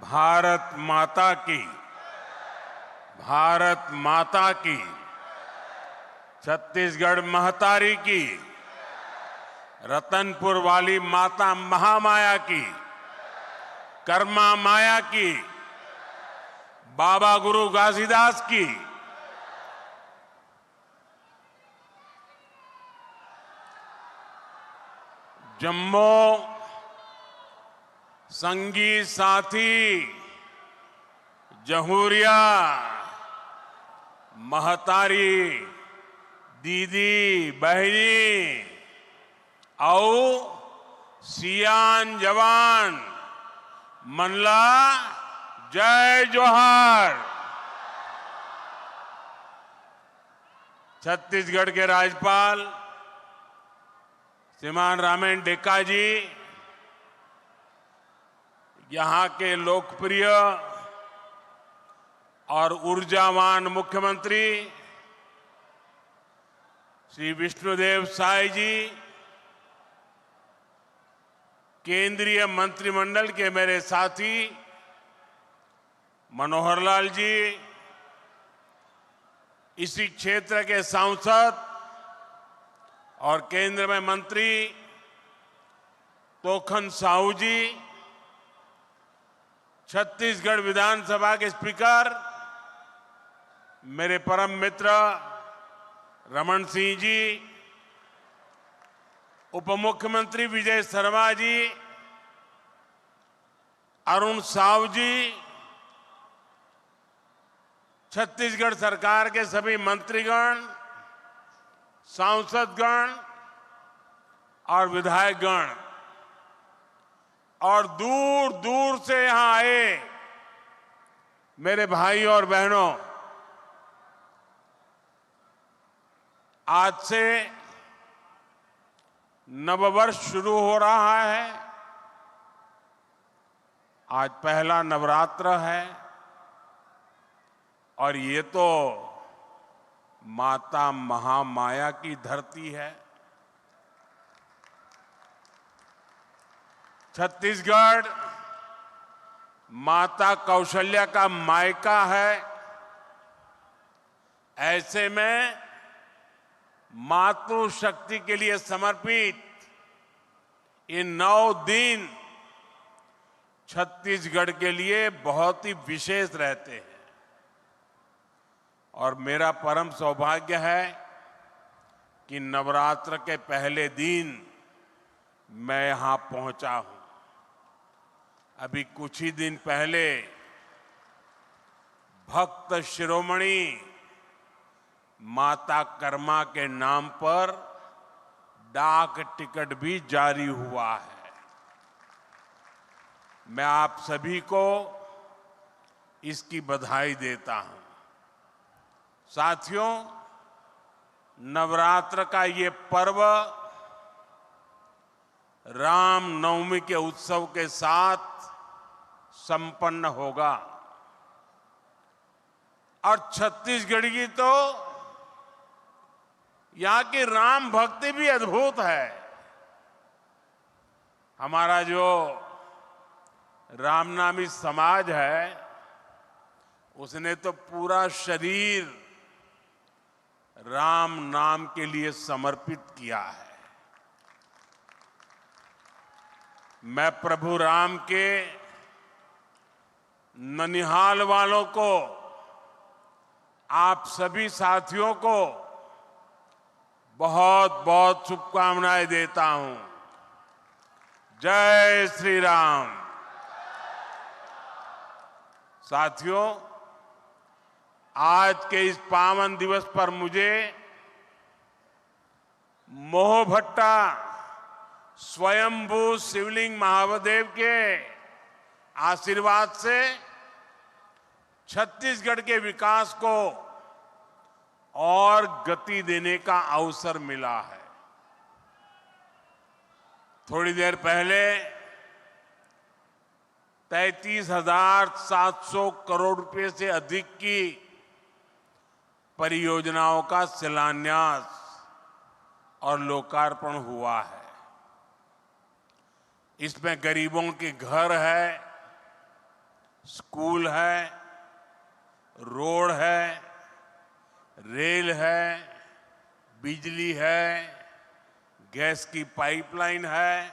भारत माता की, भारत माता की, छत्तीसगढ़ महतारी की, रतनपुर वाली माता महामाया की, कर्मा माया की, बाबा गुरु घासीदास की, जम्मू संगी साथी जहूरिया महतारी दीदी बहनी आओ सियान जवान मनला जय जोहार। छत्तीसगढ़ के राज्यपाल श्रीमान रामेन डेका जी, यहां के लोकप्रिय और ऊर्जावान मुख्यमंत्री श्री विष्णुदेव साय जी, केंद्रीय मंत्रिमंडल के मेरे साथी मनोहर लाल जी, इसी क्षेत्र के सांसद और केंद्र में मंत्री तोखन साहू जी, छत्तीसगढ़ विधानसभा के स्पीकर मेरे परम मित्र रमन सिंह जी, उप मुख्यमंत्री विजय शर्मा जी, अरुण साव जी, छत्तीसगढ़ सरकार के सभी मंत्रीगण, सांसदगण और विधायकगण और दूर दूर से यहां आए मेरे भाई और बहनों, आज से नववर्ष शुरू हो रहा है। आज पहला नवरात्र है और ये तो माता महामाया की धरती है। छत्तीसगढ़ माता कौशल्या का मायका है। ऐसे में मातृशक्ति के लिए समर्पित ये 9 दिन छत्तीसगढ़ के लिए बहुत ही विशेष रहते हैं और मेरा परम सौभाग्य है कि नवरात्र के पहले दिन मैं यहां पहुंचा हूं। अभी कुछ ही दिन पहले भक्त शिरोमणि माता कर्मा के नाम पर डाक टिकट भी जारी हुआ है। मैं आप सभी को इसकी बधाई देता हूं। साथियों, नवरात्र का ये पर्व राम नवमी के उत्सव के साथ संपन्न होगा और छत्तीसगढ़ की तो यहां की राम भक्ति भी अद्भुत है। हमारा जो रामनामी समाज है उसने तो पूरा शरीर राम नाम के लिए समर्पित किया है। मैं प्रभु राम के ननिहाल वालों को, आप सभी साथियों को बहुत बहुत शुभकामनाएं देता हूं। जय श्री राम। साथियों, आज के इस पावन दिवस पर मुझे मोहभट्टा स्वयंभू शिवलिंग महादेव के आशीर्वाद से छत्तीसगढ़ के विकास को और गति देने का अवसर मिला है। थोड़ी देर पहले 33,700 करोड़ रुपए से अधिक की परियोजनाओं का शिलान्यास और लोकार्पण हुआ है। इसमें गरीबों के घर है, स्कूल है, रोड है, रेल है, बिजली है, गैस की पाइपलाइन है,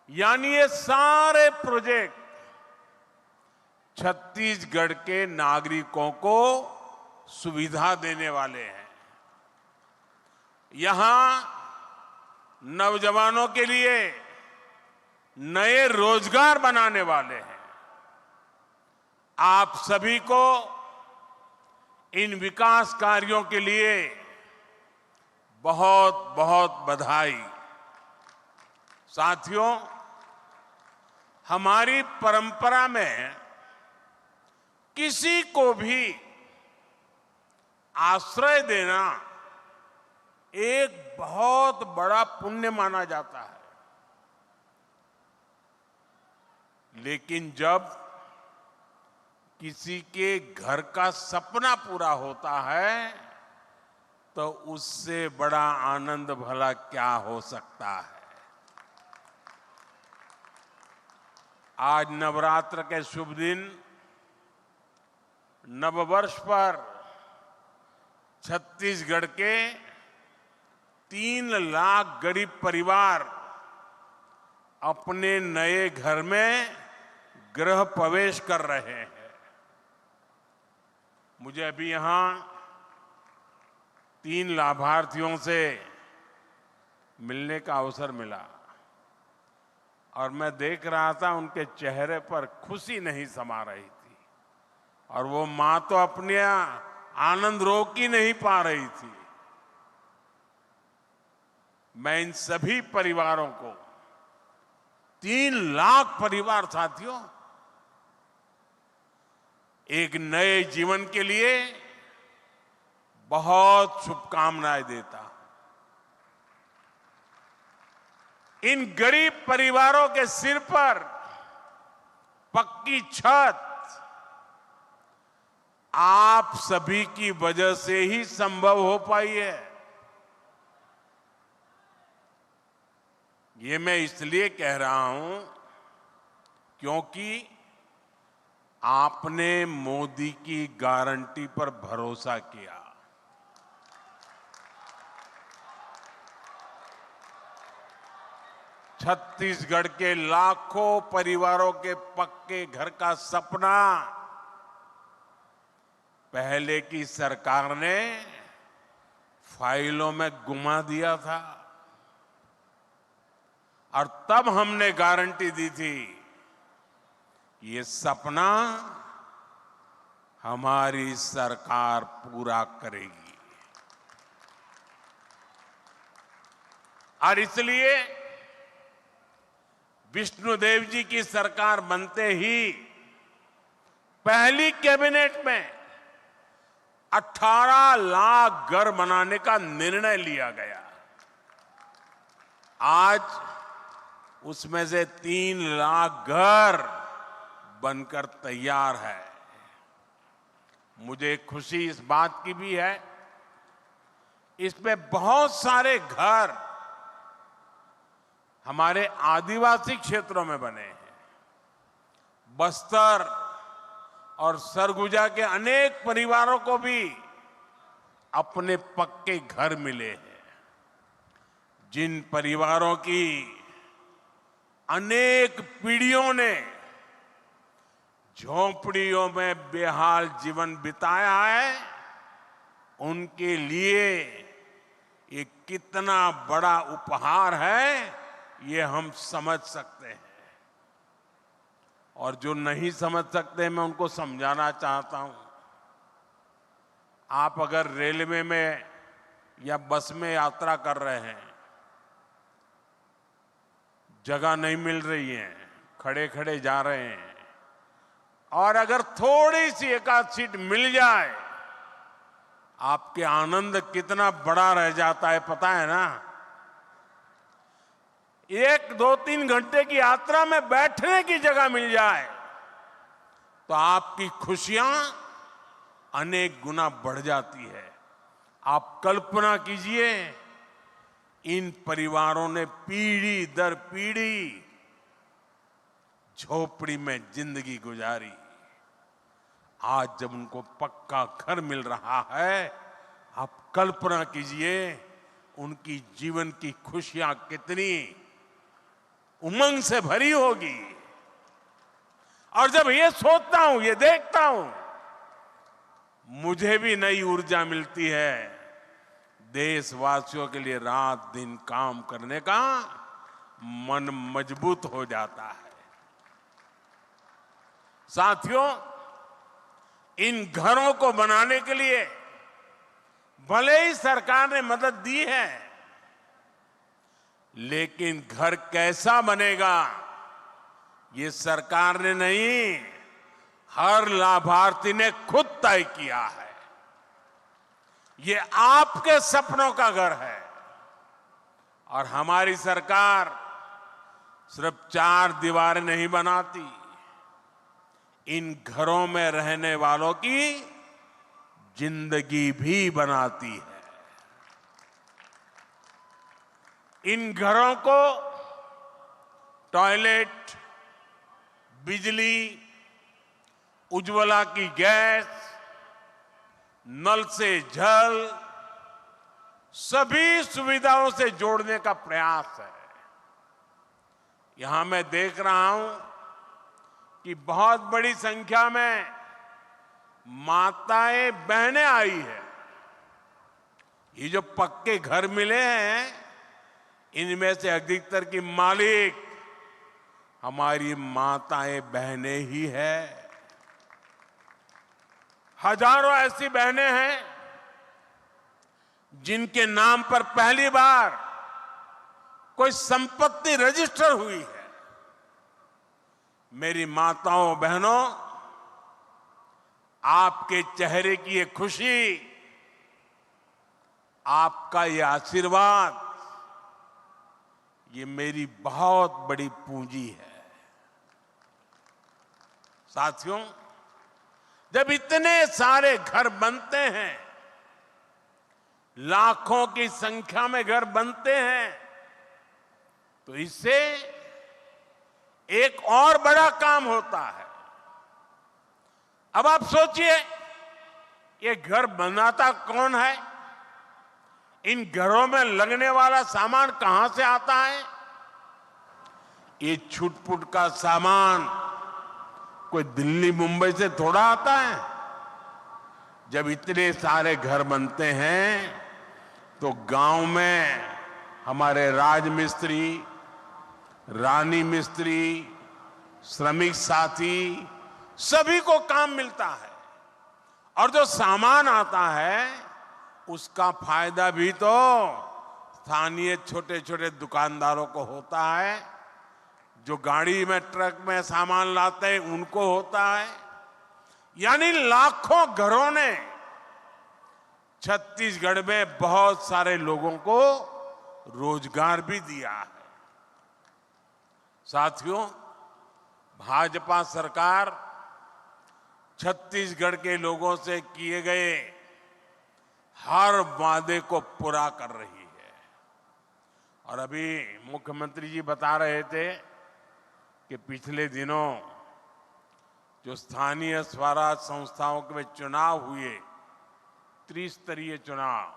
यानी ये सारे प्रोजेक्ट छत्तीसगढ़ के नागरिकों को सुविधा देने वाले हैं। यहां नौजवानों के लिए नए रोजगार बनाने वाले हैं। आप सभी को इन विकास कार्यों के लिए बहुत बहुत बधाई। साथियों, हमारी परंपरा में किसी को भी आश्रय देना एक बहुत बड़ा पुण्य माना जाता है। लेकिन जब किसी के घर का सपना पूरा होता है तो उससे बड़ा आनंद भला क्या हो सकता है। आज नवरात्र के शुभ दिन, नववर्ष पर छत्तीसगढ़ के 3 लाख गरीब परिवार अपने नए घर में गृह प्रवेश कर रहे हैं। मुझे अभी यहां 3 लाभार्थियों से मिलने का अवसर मिला और मैं देख रहा था उनके चेहरे पर खुशी नहीं समा रही थी और वो मां तो अपने आनंद रोक ही नहीं पा रही थी। मैं इन सभी परिवारों को, 3 लाख परिवार साथियों, एक नए जीवन के लिए बहुत शुभकामनाएं देता हूं। इन गरीब परिवारों के सिर पर पक्की छत आप सभी की वजह से ही संभव हो पाई है। ये मैं इसलिए कह रहा हूं क्योंकि आपने मोदी की गारंटी पर भरोसा किया। छत्तीसगढ़ के लाखों परिवारों के पक्के घर का सपना पहले की सरकार ने फाइलों में गुमा दिया था और तब हमने गारंटी दी थी ये सपना हमारी सरकार पूरा करेगी। और इसलिए विष्णुदेव जी की सरकार बनते ही पहली कैबिनेट में 18 लाख घर बनाने का निर्णय लिया गया। आज उसमें से 3 लाख घर बनकर तैयार है। मुझे खुशी इस बात की भी है, इसमें बहुत सारे घर हमारे आदिवासी क्षेत्रों में बने हैं। बस्तर और सरगुजा के अनेक परिवारों को भी अपने पक्के घर मिले हैं। जिन परिवारों की अनेक पीढ़ियों ने झोंपड़ियों में बेहाल जीवन बिताया है, उनके लिए ये कितना बड़ा उपहार है ये हम समझ सकते हैं। और जो नहीं समझ सकते मैं उनको समझाना चाहता हूं। आप अगर रेलवे में या बस में यात्रा कर रहे हैं, जगह नहीं मिल रही है, खड़े खड़े जा रहे हैं, और अगर थोड़ी सी एक आध सीट मिल जाए, आपके आनंद कितना बड़ा रह जाता है पता है ना। 1, 2, 3 घंटे की यात्रा में बैठने की जगह मिल जाए तो आपकी खुशियां अनेक गुना बढ़ जाती है। आप कल्पना कीजिए, इन परिवारों ने पीढ़ी दर पीढ़ी झोपड़ी में जिंदगी गुजारी। आज जब उनको पक्का घर मिल रहा है, आप कल्पना कीजिए उनकी जीवन की खुशियां कितनी उमंग से भरी होगी। और जब ये सोचता हूं, ये देखता हूं, मुझे भी नई ऊर्जा मिलती है देशवासियों के लिए रात दिन काम करने का मन मजबूत हो जाता है। साथियों, इन घरों को बनाने के लिए भले ही सरकार ने मदद दी है, लेकिन घर कैसा बनेगा ये सरकार ने नहीं, हर लाभार्थी ने खुद तय किया है। ये आपके सपनों का घर है। और हमारी सरकार सिर्फ 4 दीवारें नहीं बनाती, इन घरों में रहने वालों की जिंदगी भी बनाती है। इन घरों को टॉयलेट, बिजली, उज्ज्वला की गैस, नल से जल, सभी सुविधाओं से जोड़ने का प्रयास है। यहां मैं देख रहा हूं कि बहुत बड़ी संख्या में माताएं बहनें आई है। ये जो पक्के घर मिले हैं, इनमें से अधिकतर की मालिक हमारी माताएं बहनें ही है। हजारों ऐसी बहनें हैं जिनके नाम पर पहली बार कोई संपत्ति रजिस्टर हुई है। मेरी माताओं बहनों, आपके चेहरे की ये खुशी, आपका ये आशीर्वाद, ये मेरी बहुत बड़ी पूंजी है। साथियों, जब इतने सारे घर बनते हैं, लाखों की संख्या में घर बनते हैं, तो इससे एक और बड़ा काम होता है। अब आप सोचिए, ये घर बनाता कौन है? इन घरों में लगने वाला सामान कहां से आता है? ये छुटपुट का सामान कोई दिल्ली मुंबई से थोड़ा आता है। जब इतने सारे घर बनते हैं तो गांव में हमारे राजमिस्त्री, रानी मिस्त्री, श्रमिक साथी, सभी को काम मिलता है। और जो सामान आता है उसका फायदा भी तो स्थानीय छोटे छोटे दुकानदारों को होता है। जो गाड़ी में, ट्रक में सामान लाते हैं उनको होता है। यानी लाखों घरों ने छत्तीसगढ़ में बहुत सारे लोगों को रोजगार भी दिया है। साथियों, भाजपा सरकार छत्तीसगढ़ के लोगों से किए गए हर वादे को पूरा कर रही है। और अभी मुख्यमंत्री जी बता रहे थे कि पिछले दिनों जो स्थानीय स्वराज संस्थाओं के चुनाव हुए, त्रिस्तरीय चुनाव,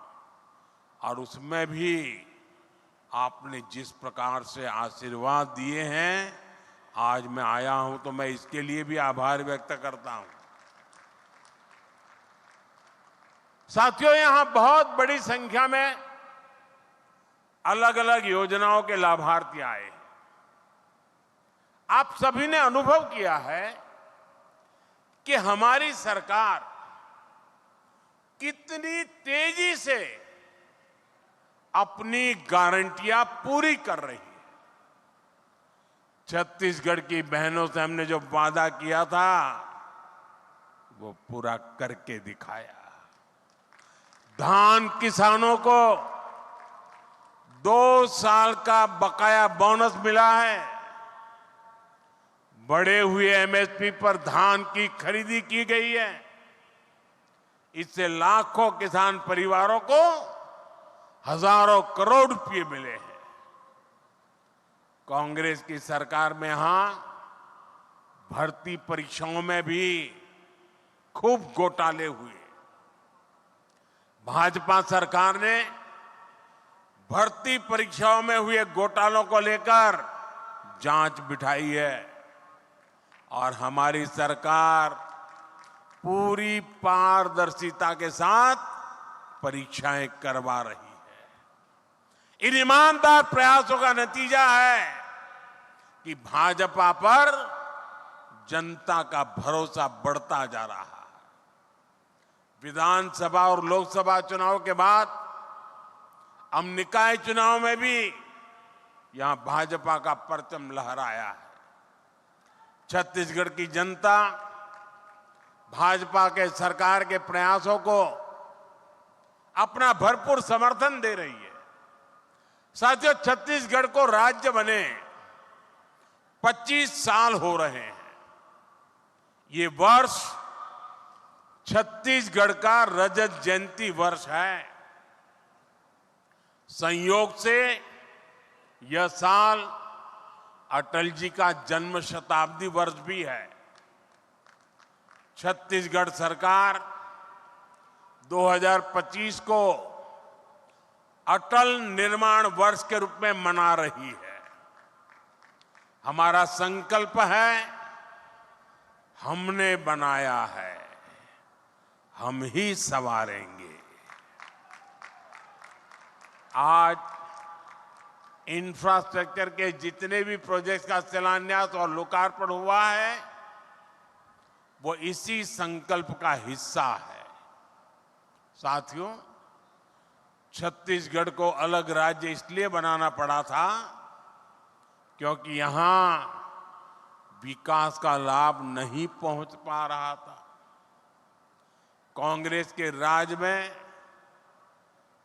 और उसमें भी आपने जिस प्रकार से आशीर्वाद दिए हैं, आज मैं आया हूं तो मैं इसके लिए भी आभार व्यक्त करता हूं। साथियों, यहां बहुत बड़ी संख्या में अलग अलग योजनाओं के लाभार्थी आए। आप सभी ने अनुभव किया है कि हमारी सरकार कितनी तेजी से अपनी गारंटियां पूरी कर रही है। छत्तीसगढ़ की बहनों से हमने जो वादा किया था वो पूरा करके दिखाया। धान किसानों को 2 साल का बकाया बोनस मिला है। बढ़े हुए एमएसपी पर धान की खरीदी की गई है। इससे लाखों किसान परिवारों को हजारों करोड़ रुपए मिले हैं। कांग्रेस की सरकार में यहां भर्ती परीक्षाओं में भी खूब घोटाले हुए। भाजपा सरकार ने भर्ती परीक्षाओं में हुए घोटालों को लेकर जांच बिठाई है और हमारी सरकार पूरी पारदर्शिता के साथ परीक्षाएं करवा रही है। इन ईमानदार प्रयासों का नतीजा है कि भाजपा पर जनता का भरोसा बढ़ता जा रहा है। विधानसभा और लोकसभा चुनाव के बाद अब निकाय चुनाव में भी यहां भाजपा का परचम लहराया है। छत्तीसगढ़ की जनता भाजपा के सरकार के प्रयासों को अपना भरपूर समर्थन दे रही है। साथियों, छत्तीसगढ़ को राज्य बने 25 साल हो रहे हैं। ये वर्ष छत्तीसगढ़ का रजत जयंती वर्ष है। संयोग से यह साल अटल जी का जन्म शताब्दी वर्ष भी है। छत्तीसगढ़ सरकार 2025 को अटल निर्माण वर्ष के रूप में मना रही है। हमारा संकल्प है, हमने बनाया है, हम ही संवारेंगे। आज इंफ्रास्ट्रक्चर के जितने भी प्रोजेक्ट्स का शिलान्यास और लोकार्पण हुआ है, वो इसी संकल्प का हिस्सा है। साथियों, छत्तीसगढ़ को अलग राज्य इसलिए बनाना पड़ा था क्योंकि यहां विकास का लाभ नहीं पहुंच पा रहा था। कांग्रेस के राज में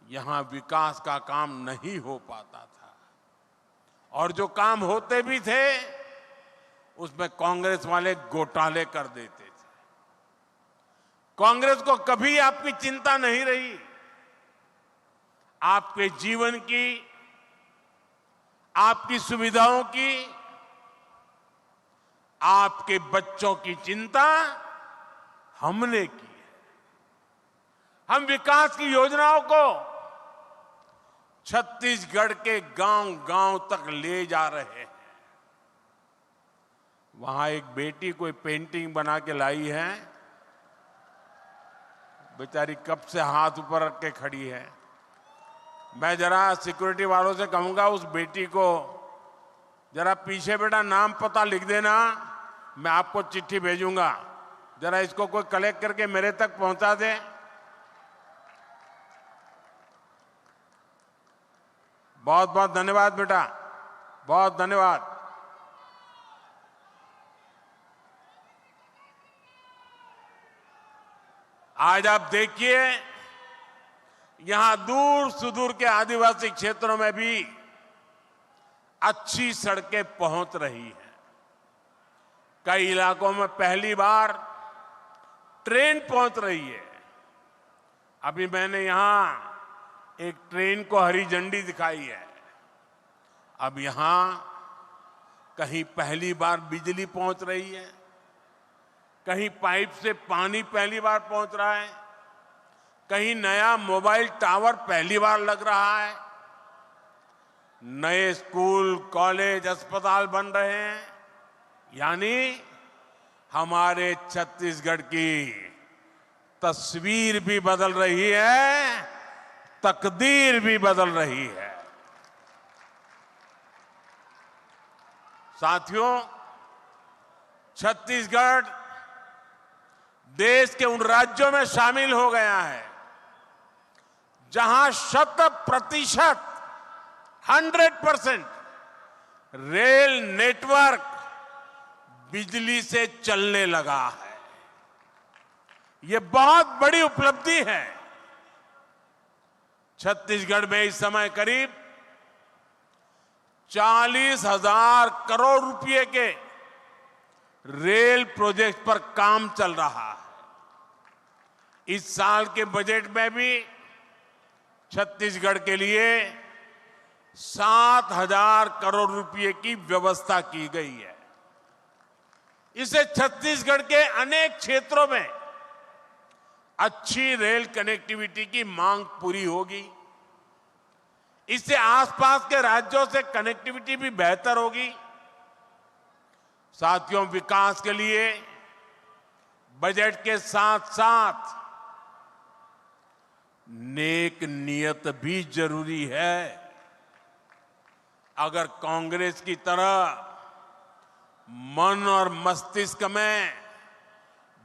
यहां विकास का काम नहीं हो पाता था, और जो काम होते भी थे उसमें कांग्रेस वाले घोटाले कर देते थे। कांग्रेस को कभी आपकी चिंता नहीं रही। आपके जीवन की, आपकी सुविधाओं की, आपके बच्चों की चिंता हमने की है। हम विकास की योजनाओं को छत्तीसगढ़ के गांव-गांव तक ले जा रहे हैं। वहां एक बेटी कोई पेंटिंग बना के लाई है, बेचारी कब से हाथ ऊपर रख के खड़ी है। मैं जरा सिक्योरिटी वालों से कहूंगा उस बेटी को जरा पीछे बेटा नाम पता लिख देना, मैं आपको चिट्ठी भेजूंगा, जरा इसको कोई कलेक्ट करके मेरे तक पहुंचा दे। बहुत बहुत धन्यवाद बेटा, बहुत धन्यवाद। आज आप देखिए, यहां दूर सुदूर के आदिवासी क्षेत्रों में भी अच्छी सड़कें पहुंच रही हैं। कई इलाकों में पहली बार ट्रेन पहुंच रही है। अभी मैंने यहां एक ट्रेन को हरी झंडी दिखाई है। अब यहां कहीं पहली बार बिजली पहुंच रही है, कहीं पाइप से पानी पहली बार पहुंच रहा है, कहीं नया मोबाइल टावर पहली बार लग रहा है, नए स्कूल, कॉलेज, अस्पताल बन रहे हैं। यानी हमारे छत्तीसगढ़ की तस्वीर भी बदल रही है, तकदीर भी बदल रही है। साथियों, छत्तीसगढ़ देश के उन राज्यों में शामिल हो गया है जहां 100% 100% रेल नेटवर्क बिजली से चलने लगा है। यह बहुत बड़ी उपलब्धि है। छत्तीसगढ़ में इस समय करीब 40,000 करोड़ रुपए के रेल प्रोजेक्ट पर काम चल रहा है। इस साल के बजट में भी छत्तीसगढ़ के लिए 7,000 करोड़ रुपए की व्यवस्था की गई है। इससे छत्तीसगढ़ के अनेक क्षेत्रों में अच्छी रेल कनेक्टिविटी की मांग पूरी होगी। इससे आसपास के राज्यों से कनेक्टिविटी भी बेहतर होगी। साथियों, विकास के लिए बजट के साथ साथ नेक नियत भी जरूरी है। अगर कांग्रेस की तरह मन और मस्तिष्क में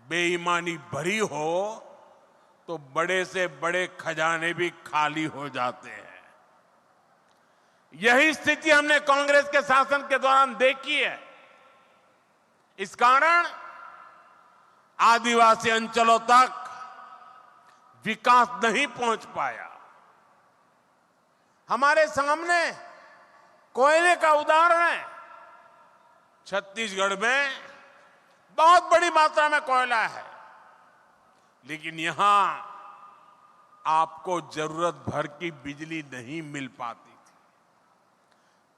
बेईमानी भरी हो तो बड़े से बड़े खजाने भी खाली हो जाते हैं। यही स्थिति हमने कांग्रेस के शासन के दौरान देखी है। इस कारण आदिवासी अंचलों तक विकास नहीं पहुंच पाया। हमारे सामने कोयले का उदाहरण है। छत्तीसगढ़ में बहुत बड़ी मात्रा में कोयला है, लेकिन यहां आपको जरूरत भर की बिजली नहीं मिल पाती थी।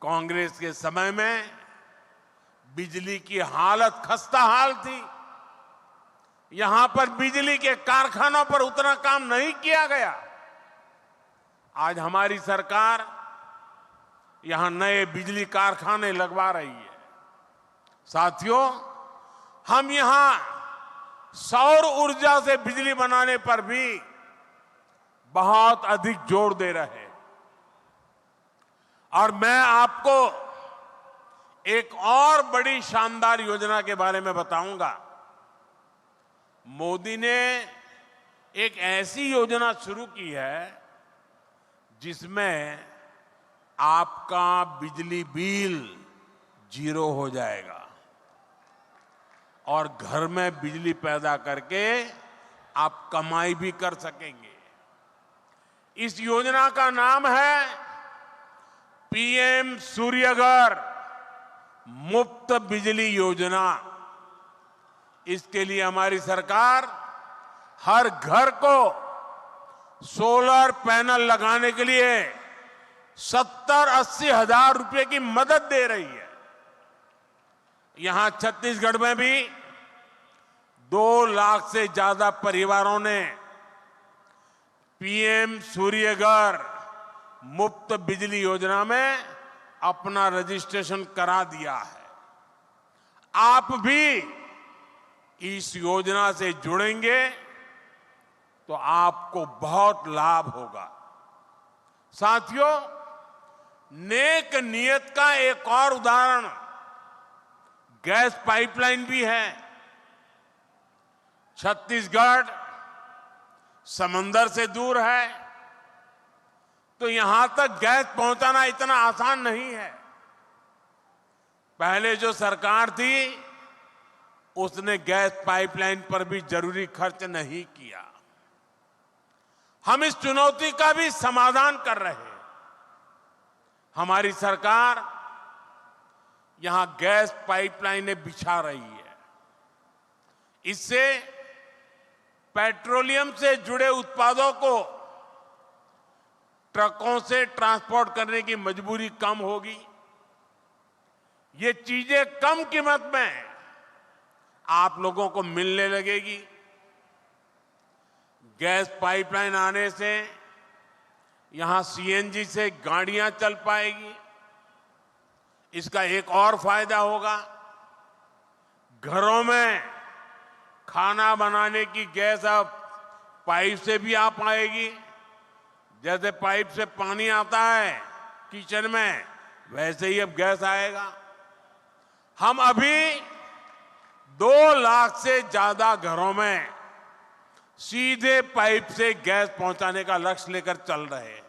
कांग्रेस के समय में बिजली की हालत खस्ता हाल थी। यहां पर बिजली के कारखानों पर उतना काम नहीं किया गया। आज हमारी सरकार यहां नए बिजली कारखाने लगवा रही है। साथियों, हम यहां सौर ऊर्जा से बिजली बनाने पर भी बहुत अधिक जोर दे रहे हैं। और मैं आपको एक और बड़ी शानदार योजना के बारे में बताऊंगा। मोदी ने एक ऐसी योजना शुरू की है जिसमें आपका बिजली बिल 0 हो जाएगा और घर में बिजली पैदा करके आप कमाई भी कर सकेंगे। इस योजना का नाम है पीएम सूर्यघर मुफ्त बिजली योजना। इसके लिए हमारी सरकार हर घर को सोलर पैनल लगाने के लिए 70-80 हजार रुपए की मदद दे रही है। यहां छत्तीसगढ़ में भी 2 लाख से ज्यादा परिवारों ने पीएम सूर्यघर मुफ्त बिजली योजना में अपना रजिस्ट्रेशन करा दिया है। आप भी इस योजना से जुड़ेंगे तो आपको बहुत लाभ होगा। साथियों, नेक नियत का एक और उदाहरण गैस पाइपलाइन भी है। छत्तीसगढ़ समंदर से दूर है, तो यहां तक गैस पहुंचाना इतना आसान नहीं है। पहले जो सरकार थी उसने गैस पाइपलाइन पर भी जरूरी खर्च नहीं किया। हम इस चुनौती का भी समाधान कर रहे हैं। हमारी सरकार यहां गैस पाइपलाइनें बिछा रही है। इससे पेट्रोलियम से जुड़े उत्पादों को ट्रकों से ट्रांसपोर्ट करने की मजबूरी कम होगी। ये चीजें कम कीमत में आप लोगों को मिलने लगेगी। गैस पाइपलाइन आने से यहां सीएनजी से गाड़ियां चल पाएगी। इसका एक और फायदा होगा, घरों में खाना बनाने की गैस अब पाइप से भी आ पाएगी। जैसे पाइप से पानी आता है किचन में, वैसे ही अब गैस आएगा। हम अभी 2 लाख से ज्यादा घरों में सीधे पाइप से गैस पहुंचाने का लक्ष्य लेकर चल रहे हैं।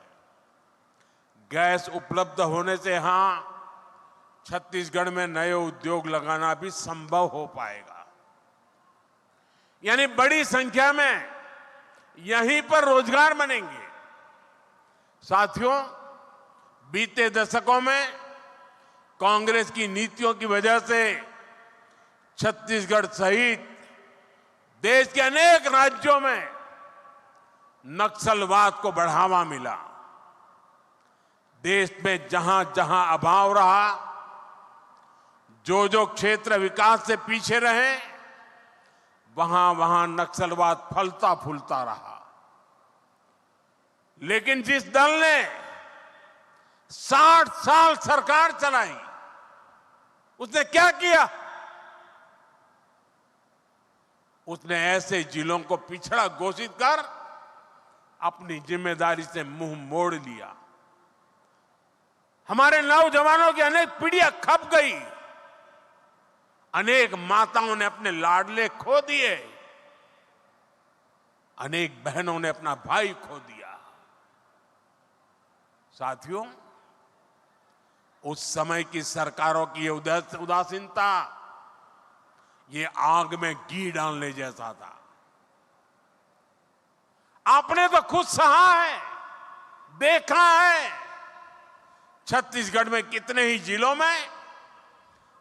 गैस उपलब्ध होने से यहां छत्तीसगढ़ में नए उद्योग लगाना भी संभव हो पाएगा। यानी बड़ी संख्या में यहीं पर रोजगार बनेंगे। साथियों, बीते दशकों में कांग्रेस की नीतियों की वजह से छत्तीसगढ़ सहित देश के अनेक राज्यों में नक्सलवाद को बढ़ावा मिला। देश में जहां जहां अभाव रहा, जो क्षेत्र विकास से पीछे रहे, वहां वहां नक्सलवाद फलता फूलता रहा। लेकिन जिस दल ने 60 साल सरकार चलाई, उसने क्या किया? उसने ऐसे जिलों को पिछड़ा घोषित कर अपनी जिम्मेदारी से मुंह मोड़ लिया। हमारे नौजवानों की अनेक पीढ़ियां खप गई। अनेक माताओं ने अपने लाडले खो दिए। अनेक बहनों ने अपना भाई खो दिया। साथियों, उस समय की सरकारों की उदासीनता ये आग में घी डालने जैसा था। आपने तो खुद सहा है, देखा है छत्तीसगढ़ में कितने ही जिलों में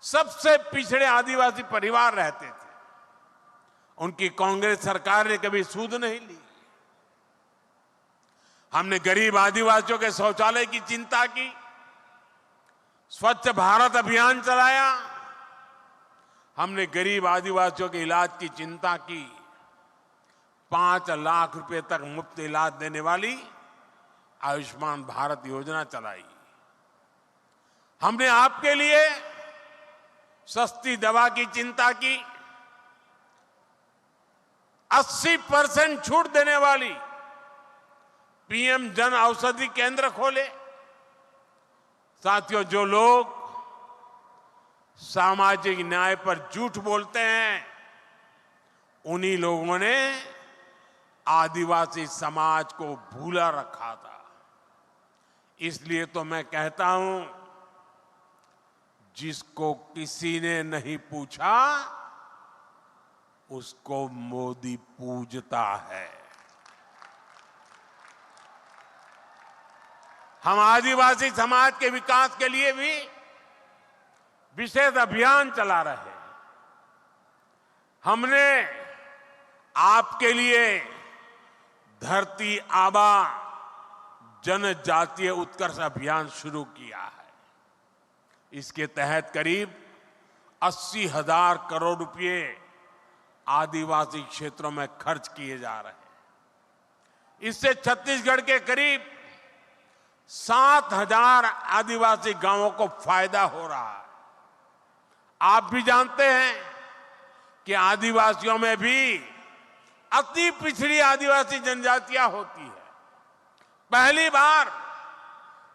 सबसे पिछड़े आदिवासी परिवार रहते थे। उनकी कांग्रेस सरकार ने कभी सूद नहीं ली। हमने गरीब आदिवासियों के शौचालय की चिंता की, स्वच्छ भारत अभियान चलाया। हमने गरीब आदिवासियों के इलाज की चिंता की, 5 लाख रुपए तक मुफ्त इलाज देने वाली आयुष्मान भारत योजना चलाई। हमने आपके लिए सस्ती दवा की चिंता की, 80% छूट देने वाली पीएम जन औषधि केंद्र खोले। साथियों, जो लोग सामाजिक न्याय पर झूठ बोलते हैं, उन्हीं लोगों ने आदिवासी समाज को भूला रखा था। इसलिए तो मैं कहता हूं, जिसको किसी ने नहीं पूछा उसको मोदी पूजता है। हम आदिवासी समाज के विकास के लिए भी विशेष अभियान चला रहे हैं। हमने आपके लिए धरती आबा जनजातीय उत्कर्ष अभियान शुरू किया है। इसके तहत करीब 80,000 करोड़ रुपए आदिवासी क्षेत्रों में खर्च किए जा रहे हैं। इससे छत्तीसगढ़ के करीब 7,000 आदिवासी गांवों को फायदा हो रहा है। आप भी जानते हैं कि आदिवासियों में भी अति पिछड़ी आदिवासी जनजातियां होती है। पहली बार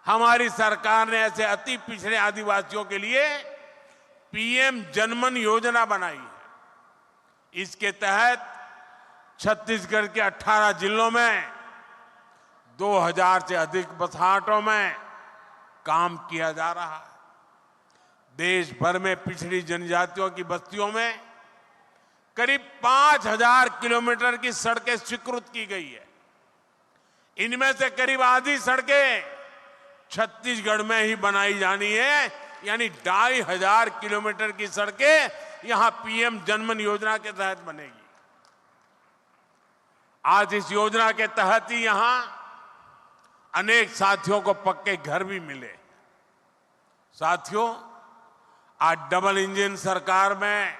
हमारी सरकार ने ऐसे अति पिछड़े आदिवासियों के लिए पीएम जनमन योजना बनाई है। इसके तहत छत्तीसगढ़ के 18 जिलों में 2000 से अधिक बसाहटों में काम किया जा रहा है। देश भर में पिछड़ी जनजातियों की बस्तियों में करीब 5000 किलोमीटर की सड़कें स्वीकृत की गई है। इनमें से करीब आधी सड़कें छत्तीसगढ़ में ही बनाई जानी है, यानी 2500 किलोमीटर की सड़कें यहां पीएम जनमन योजना के तहत बनेगी। आज इस योजना के तहत ही यहां अनेक साथियों को पक्के घर भी मिले। साथियों, आज डबल इंजन सरकार में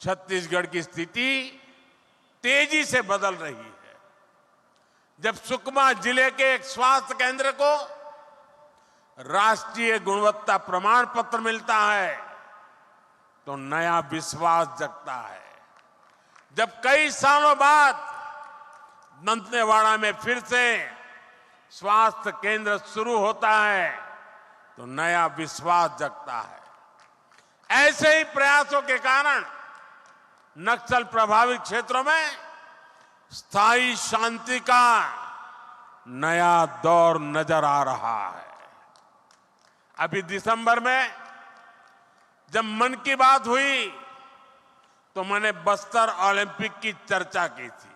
छत्तीसगढ़ की स्थिति तेजी से बदल रही है। जब सुकमा जिले के एक स्वास्थ्य केंद्र को राष्ट्रीय गुणवत्ता प्रमाण पत्र मिलता है तो नया विश्वास जगता है। जब कई सालों बाद दंतेवाड़ा में फिर से स्वास्थ्य केंद्र शुरू होता है तो नया विश्वास जगता है। ऐसे ही प्रयासों के कारण नक्सल प्रभावित क्षेत्रों में स्थायी शांति का नया दौर नजर आ रहा है। अभी दिसंबर में जब मन की बात हुई तो मैंने बस्तर ओलंपिक की चर्चा की थी।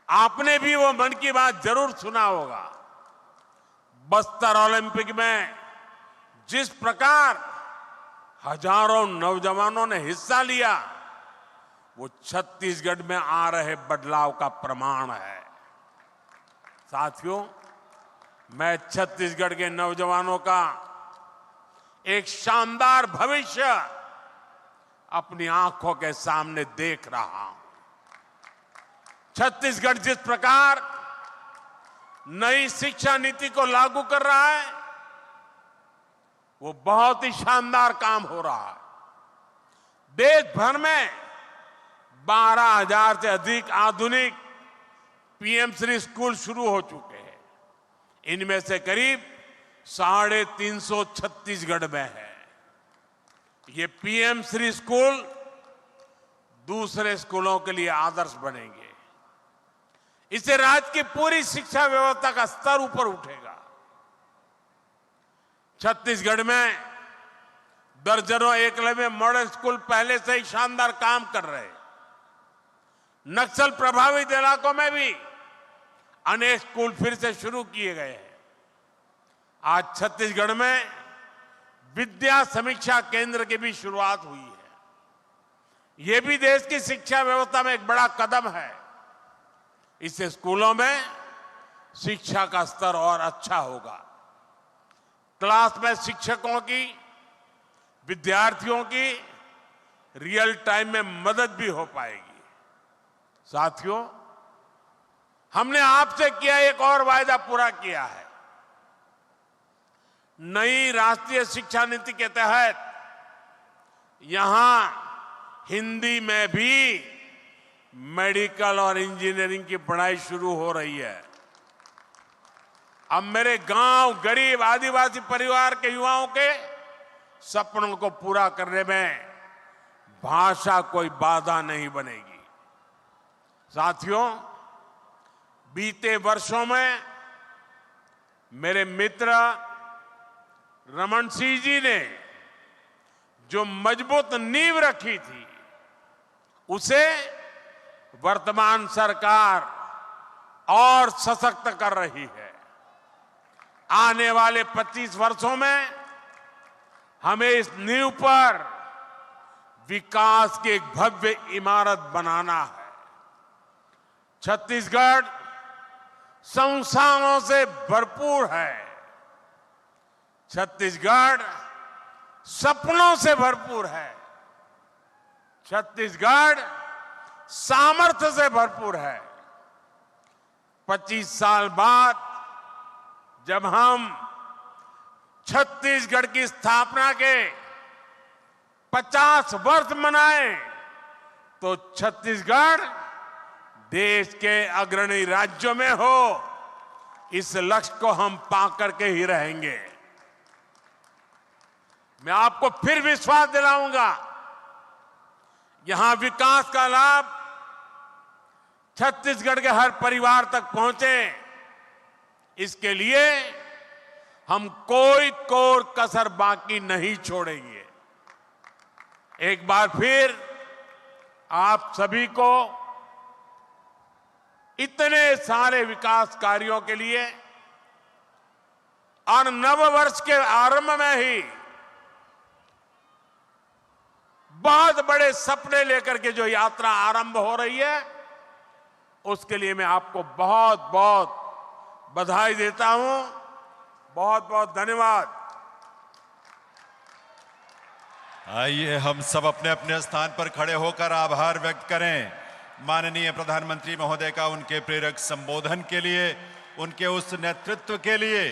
आपने भी वो मन की बात जरूर सुना होगा। बस्तर ओलंपिक में जिस प्रकार हजारों नौजवानों ने हिस्सा लिया, वो छत्तीसगढ़ में आ रहे बदलाव का प्रमाण है। साथियों, मैं छत्तीसगढ़ के नौजवानों का एक शानदार भविष्य अपनी आंखों के सामने देख रहा हूं। छत्तीसगढ़ जिस प्रकार नई शिक्षा नीति को लागू कर रहा है, वो बहुत ही शानदार काम हो रहा है। देश भर में 12,000 से अधिक आधुनिक पीएम श्री स्कूल शुरू हो चुके हैं। इनमें से करीब 350 छत्तीसगढ़ में है। ये पीएम श्री स्कूल दूसरे स्कूलों के लिए आदर्श बनेंगे। इससे राज्य की पूरी शिक्षा व्यवस्था का स्तर ऊपर उठेगा। छत्तीसगढ़ में दर्जनों एकलव्य मॉडल स्कूल पहले से ही शानदार काम कर रहे हैं। नक्सल प्रभावित इलाकों में भी अनेक स्कूल फिर से शुरू किए गए हैं। आज छत्तीसगढ़ में विद्या समीक्षा केंद्र की भी शुरुआत हुई है। यह भी देश की शिक्षा व्यवस्था में एक बड़ा कदम है। इससे स्कूलों में शिक्षा का स्तर और अच्छा होगा। क्लास में शिक्षकों की, विद्यार्थियों की रियल टाइम में मदद भी हो पाएगी। साथियों, हमने आपसे किया एक और वायदा पूरा किया है। नई राष्ट्रीय शिक्षा नीति के तहत यहां हिंदी में भी मेडिकल और इंजीनियरिंग की पढ़ाई शुरू हो रही है। अब मेरे गांव, गरीब आदिवासी परिवार के युवाओं के सपनों को पूरा करने में भाषा कोई बाधा नहीं बनेगी। साथियों, बीते वर्षों में मेरे मित्र रमन सिंह जी ने जो मजबूत नींव रखी थी, उसे वर्तमान सरकार और सशक्त कर रही है। आने वाले 25 वर्षों में हमें इस नींव पर विकास की एक भव्य इमारत बनाना है। छत्तीसगढ़ संस्थानों से भरपूर है। छत्तीसगढ़ सपनों से भरपूर है। छत्तीसगढ़ सामर्थ्य से भरपूर है। 25 साल बाद जब हम छत्तीसगढ़ की स्थापना के 50 वर्ष मनाएं, तो छत्तीसगढ़ देश के अग्रणी राज्यों में हो, इस लक्ष्य को हम पाकर के ही रहेंगे। मैं आपको फिर विश्वास दिलाऊंगा, यहां विकास का लाभ छत्तीसगढ़ के हर परिवार तक पहुंचे, इसके लिए हम कोई कोर कसर बाकी नहीं छोड़ेंगे। एक बार फिर आप सभी को इतने सारे विकास कार्यों के लिए और नव वर्ष के आरंभ में ही बहुत बड़े सपने लेकर के जो यात्रा आरंभ हो रही है, उसके लिए मैं आपको बहुत बहुत बधाई देता हूं। बहुत बहुत धन्यवाद। आइए हम सब अपने अपने स्थान पर खड़े होकर आभार व्यक्त करें माननीय प्रधानमंत्री महोदय का उनके प्रेरक संबोधन के लिए, उनके उस नेतृत्व के लिए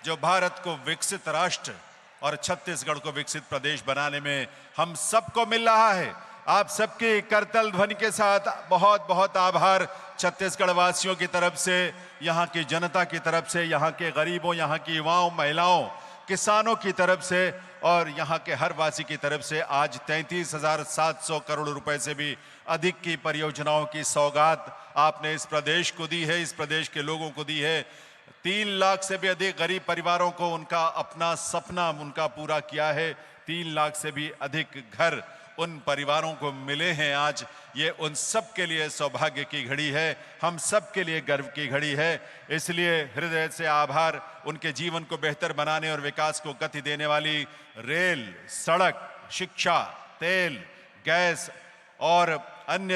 जो भारत को विकसित राष्ट्र और छत्तीसगढ़ को विकसित प्रदेश बनाने में हम सबको मिल रहा है। आप सबकी करतल ध्वनि के साथ बहुत बहुत आभार छत्तीसगढ़ वासियों की तरफ से, यहाँ की जनता की तरफ से, यहाँ के गरीबों, यहाँ की युवाओं, महिलाओं, किसानों की तरफ से और यहाँ के हर वासी की तरफ से। आज 33,700 करोड़ रुपए से भी अधिक की परियोजनाओं की सौगात आपने इस प्रदेश को दी है, इस प्रदेश के लोगों को दी है। 3 लाख से भी अधिक गरीब परिवारों को उनका अपना सपना उनका पूरा किया है। 3 लाख से भी अधिक घर उन परिवारों को मिले हैं। आज ये उन सब के लिए सौभाग्य की घड़ी है, हम सब के लिए गर्व की घड़ी है। इसलिए हृदय से आभार। उनके जीवन को बेहतर बनाने और विकास को गति देने वाली रेल, सड़क, शिक्षा, तेल, गैस और अन्य